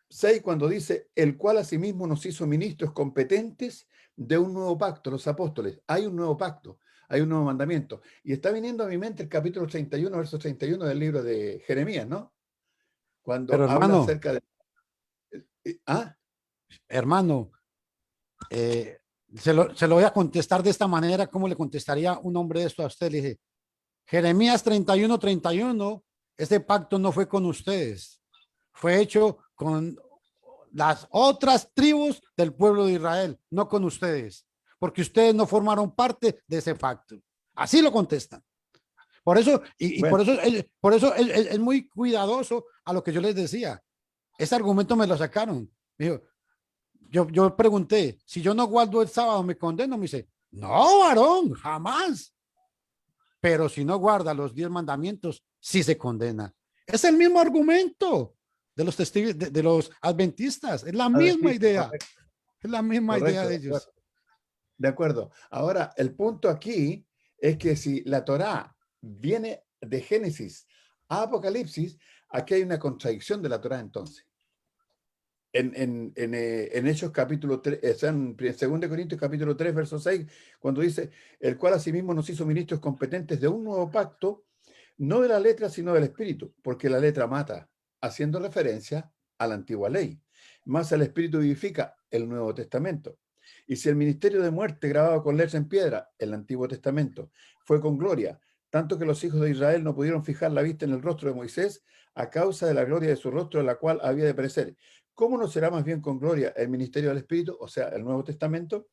6, cuando dice, el cual asimismo nos hizo ministros competentes de un nuevo pacto, los apóstoles? Hay un nuevo pacto, hay un nuevo mandamiento. Y está viniendo a mi mente el capítulo 31, verso 31 del libro de Jeremías, ¿no? Cuando Pero habla hermano, acerca de... ¿Ah? hermano, se lo voy a contestar de esta manera, como le contestaría un hombre de esto a usted. Le dije, Jeremías 31:31, este pacto no fue con ustedes, fue hecho con las otras tribus del pueblo de Israel, no con ustedes, porque ustedes no formaron parte de ese pacto. Así lo contestan. Por eso, Bueno, por eso es muy cuidadoso a lo que yo les decía. Ese argumento me lo sacaron. Me dijo, yo pregunté, si yo no guardo el sábado, ¿me condeno? Me dice, no, varón, jamás. Pero si no guarda los 10 mandamientos, sí se condena. Es el mismo argumento de los testigos, de los adventistas. Es la misma adventista, idea. correcto, Es la misma idea correcto, de de ellos. acuerdo. De acuerdo. Ahora, el punto aquí es que si la Torá viene de Génesis a Apocalipsis, aquí hay una contradicción de la Torá entonces. En Hechos capítulo 3, en 2 Corintios capítulo 3, verso 6, cuando dice, el cual asimismo nos hizo ministros competentes de un nuevo pacto, no de la letra, sino del espíritu, porque la letra mata, haciendo referencia a la antigua ley. Más el espíritu vivifica, el Nuevo Testamento. Y si el ministerio de muerte grabado con letra en piedra, el Antiguo Testamento, fue con gloria, tanto que los hijos de Israel no pudieron fijar la vista en el rostro de Moisés a causa de la gloria de su rostro, la cual había de perecer. ¿Cómo no será más bien con gloria el ministerio del Espíritu, o sea, el Nuevo Testamento?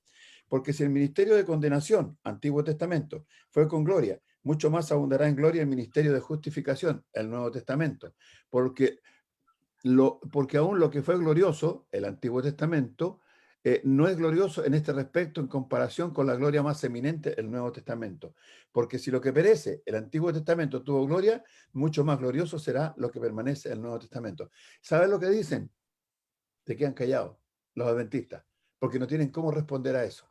Porque si el ministerio de condenación, Antiguo Testamento, fue con gloria, mucho más abundará en gloria el ministerio de justificación, el Nuevo Testamento. Porque aún lo que fue glorioso, el Antiguo Testamento, no es glorioso en este respecto en comparación con la gloria más eminente, el Nuevo Testamento. Porque si lo que perece, el Antiguo Testamento, tuvo gloria, mucho más glorioso será lo que permanece, el Nuevo Testamento. ¿Sabes lo que dicen? Se quedan callados los adventistas, porque no tienen cómo responder a eso.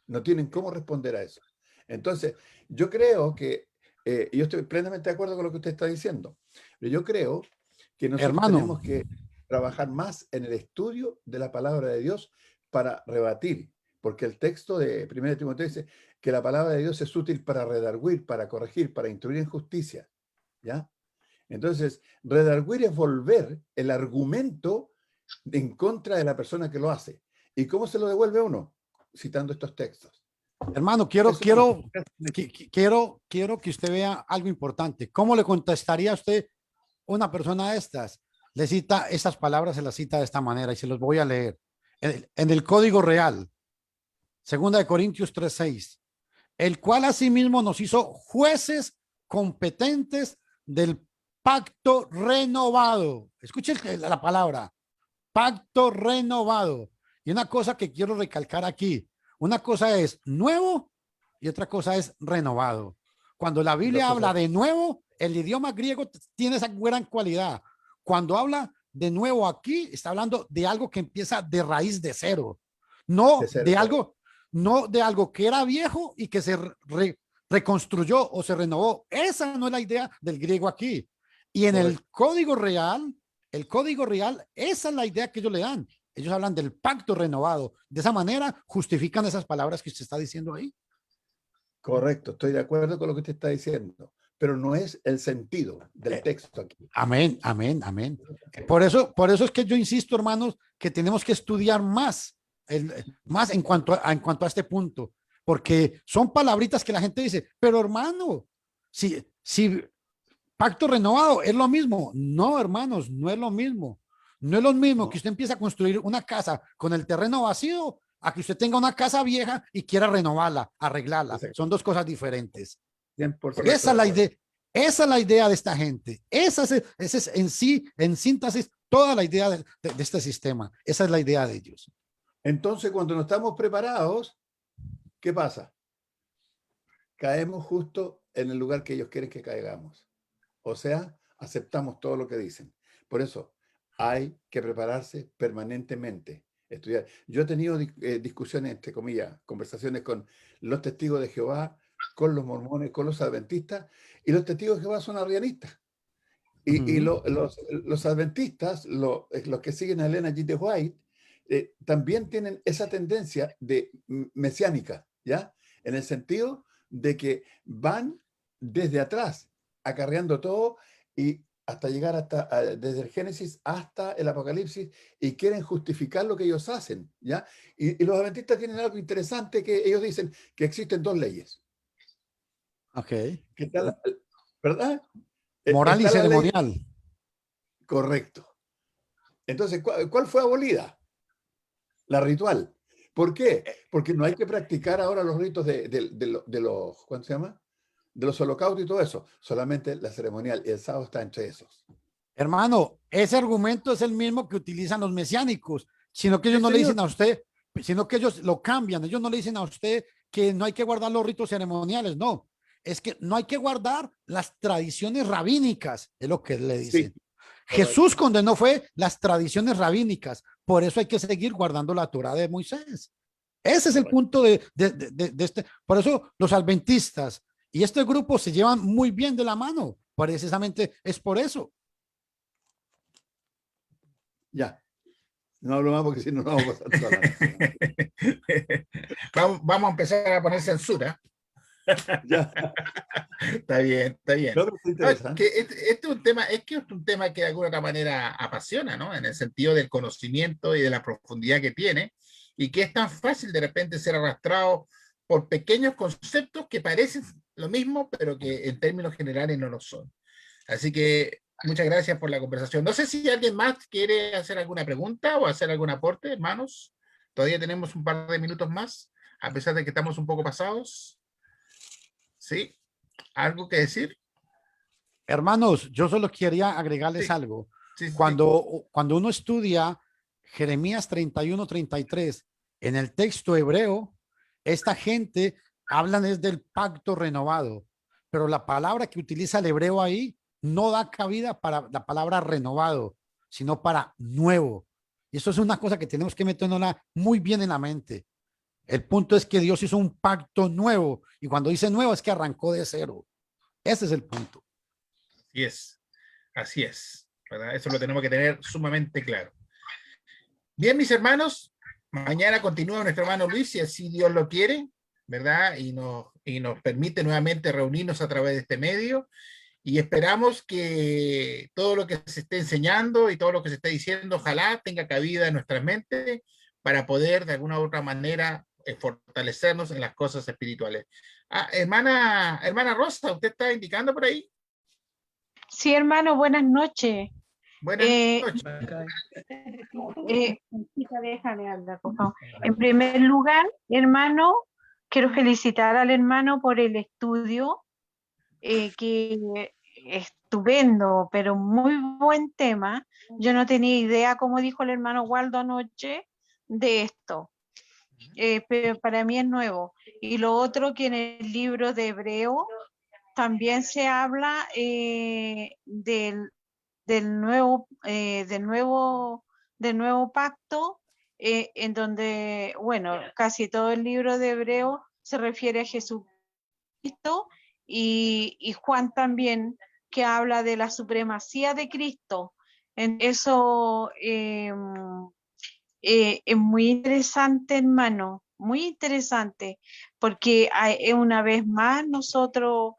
No tienen cómo responder a eso. Entonces, yo creo que, yo estoy plenamente de acuerdo con lo que usted está diciendo, pero yo creo que nosotros Hermano, tenemos que trabajar más en el estudio de la palabra de Dios para rebatir, porque el texto de 1 Timoteo dice que la palabra de Dios es útil para redarguir, para corregir, para instruir en justicia, ¿ya? Entonces, redarguir es volver el argumento en contra de la persona que lo hace. ¿Y cómo se lo devuelve uno? Citando estos textos. hermano, Eso quiero que usted vea algo importante. ¿Cómo le contestaría a usted una persona de estas? Le cita estas palabras, se las cita de esta manera y se los voy a leer. En el Código Real, 2 Corintios 3:6, el cual asimismo nos hizo jueces competentes del pacto renovado. Escuchen la palabra, pacto renovado. Y una cosa que quiero recalcar aquí, una cosa es nuevo y otra cosa es renovado. Cuando la Biblia habla de nuevo, el idioma griego tiene esa gran cualidad. cuando habla de nuevo aquí, está hablando de algo que empieza de raíz de cero, no De cero, de claro. algo, no de algo que era viejo y que se reconstruyó o se renovó. Esa no es la idea del griego aquí. Y en el código real, esa es la idea que ellos le dan. Ellos hablan del pacto renovado. De esa manera justifican esas palabras que usted está diciendo ahí. Correcto, estoy de acuerdo con lo que usted está diciendo, pero no es el sentido del texto aquí. Amén, amén, amén. Por eso es que yo insisto, hermanos, que tenemos que estudiar más, más en cuanto a este punto, porque son palabritas que la gente dice, pero hermano, si pacto renovado es lo mismo. No, hermanos, no es lo mismo. No es lo mismo que usted empiece a construir una casa con el terreno vacío a que usted tenga una casa vieja y quiera renovarla, arreglarla. Exacto. Son dos cosas diferentes. 100% Esa es la de acuerdo. idea. Esa es la idea de esta gente. Esa es en sí, en síntesis, toda la idea de este sistema. Esa es la idea de ellos. Entonces, cuando no estamos preparados, ¿qué pasa? Caemos justo en el lugar que ellos quieren que caigamos. O sea, aceptamos todo lo que dicen. Por eso, hay que prepararse permanentemente, estudiar. Yo he tenido discusiones, entre comillas, conversaciones con los testigos de Jehová, con los mormones, con los adventistas, y los testigos de Jehová son arrianistas. Y los adventistas, los que siguen a Elena G. de White, también tienen esa tendencia de mesiánica, ¿ya? En el sentido de que van desde atrás, acarreando todo y hasta llegar desde el Génesis hasta el Apocalipsis, y quieren justificar lo que ellos hacen, ¿ya? Y los adventistas tienen algo interesante, que ellos dicen que existen dos leyes. Ok. Que está ¿verdad? Moral y Está la ley. ceremonial. Correcto. Entonces, ¿cuál fue abolida? La ritual. ¿Por qué? Porque no hay que practicar ahora los ritos de los, ¿cuánto se llama? De los holocaustos y todo eso. Solamente la ceremonial, y el sábado está entre esos. Hermano, ese argumento es el mismo que utilizan los mesiánicos, sino que ellos Sí, no le señor. dicen a usted, sino que ellos lo cambian. Ellos no le dicen a usted que no hay que guardar los ritos ceremoniales, no. Es que no hay que guardar las tradiciones rabínicas, es lo que le dicen. Sí, Jesús condenó fue las tradiciones rabínicas, por eso hay que seguir guardando la Torá de Moisés. Ese es el punto de este. Por eso los adventistas y este grupo se llevan muy bien de la mano, precisamente es por eso. ya. No hablo más porque si no, no vamos a pasar toda la noche. Vamos a empezar a poner censura. Ya. Está bien, está bien. No, pero está No, interesante. este es un tema, que de alguna otra manera apasiona, ¿no? En el sentido del conocimiento y de la profundidad que tiene, y que es tan fácil de repente ser arrastrado por pequeños conceptos que parecen lo mismo, pero que en términos generales no lo son. Así que muchas gracias por la conversación. No sé si alguien más quiere hacer alguna pregunta o hacer algún aporte, hermanos. Todavía tenemos un par de minutos más, a pesar de que estamos un poco pasados. ¿Sí? ¿Algo que decir? Hermanos, yo solo quería agregarles Sí, algo. sí, sí. Cuando uno estudia Jeremías 31-33 en el texto hebreo, esta gente hablan es del pacto renovado, pero la palabra que utiliza el hebreo ahí no da cabida para la palabra renovado, sino para nuevo. Y eso es una cosa que tenemos que meternos muy bien en la mente. El punto es que Dios hizo un pacto nuevo, y cuando dice nuevo es que arrancó de cero. Ese es el punto. Así es, ¿verdad? Eso lo tenemos que tener sumamente claro. Bien, mis hermanos, mañana continúa nuestro hermano Luis, si así Dios lo quiere, ¿verdad? Y nos permite nuevamente reunirnos a través de este medio, y esperamos que todo lo que se esté enseñando y todo lo que se esté diciendo, ojalá tenga cabida en nuestras mentes para poder de alguna u otra manera fortalecernos en las cosas espirituales. Hermana Rosa, ¿usted está indicando por ahí? Sí, hermano, buenas noches. Buenas noches. Déjame hablar, por favor. En primer lugar, hermano, quiero felicitar al hermano por el estudio, que estupendo, pero muy buen tema. Yo no tenía idea, como dijo el hermano Waldo anoche, de esto. Pero para mí es nuevo. Y lo otro, que en el libro de Hebreo también se habla del del nuevo pacto, en donde, bueno, casi todo el libro de Hebreo se refiere a Jesucristo, y Juan también, que habla de la supremacía de Cristo. Eso es muy interesante, hermano, muy interesante, porque una vez más nosotros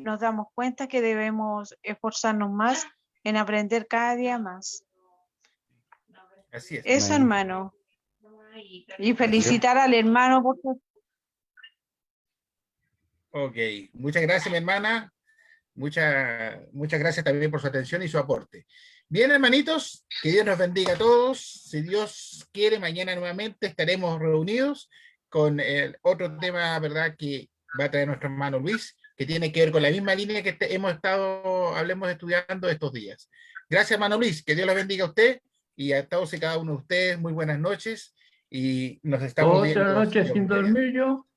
nos damos cuenta que debemos esforzarnos más en aprender cada día más. Así es. Eso, Amén. hermano. Y felicitar al hermano por su... Ok, muchas gracias, mi hermana. Muchas gracias también por su atención y su aporte. Bien, hermanitos, que Dios nos bendiga a todos. Si Dios quiere, mañana nuevamente estaremos reunidos con otro tema, ¿verdad?, que va a traer nuestro hermano Luis, que tiene que ver con la misma línea que hablemos estudiando estos días. Gracias, hermano Luis, que Dios los bendiga a usted y a todos y cada uno de ustedes. Muy buenas noches y nos estamos viendo. Otra noche sin dormir yo.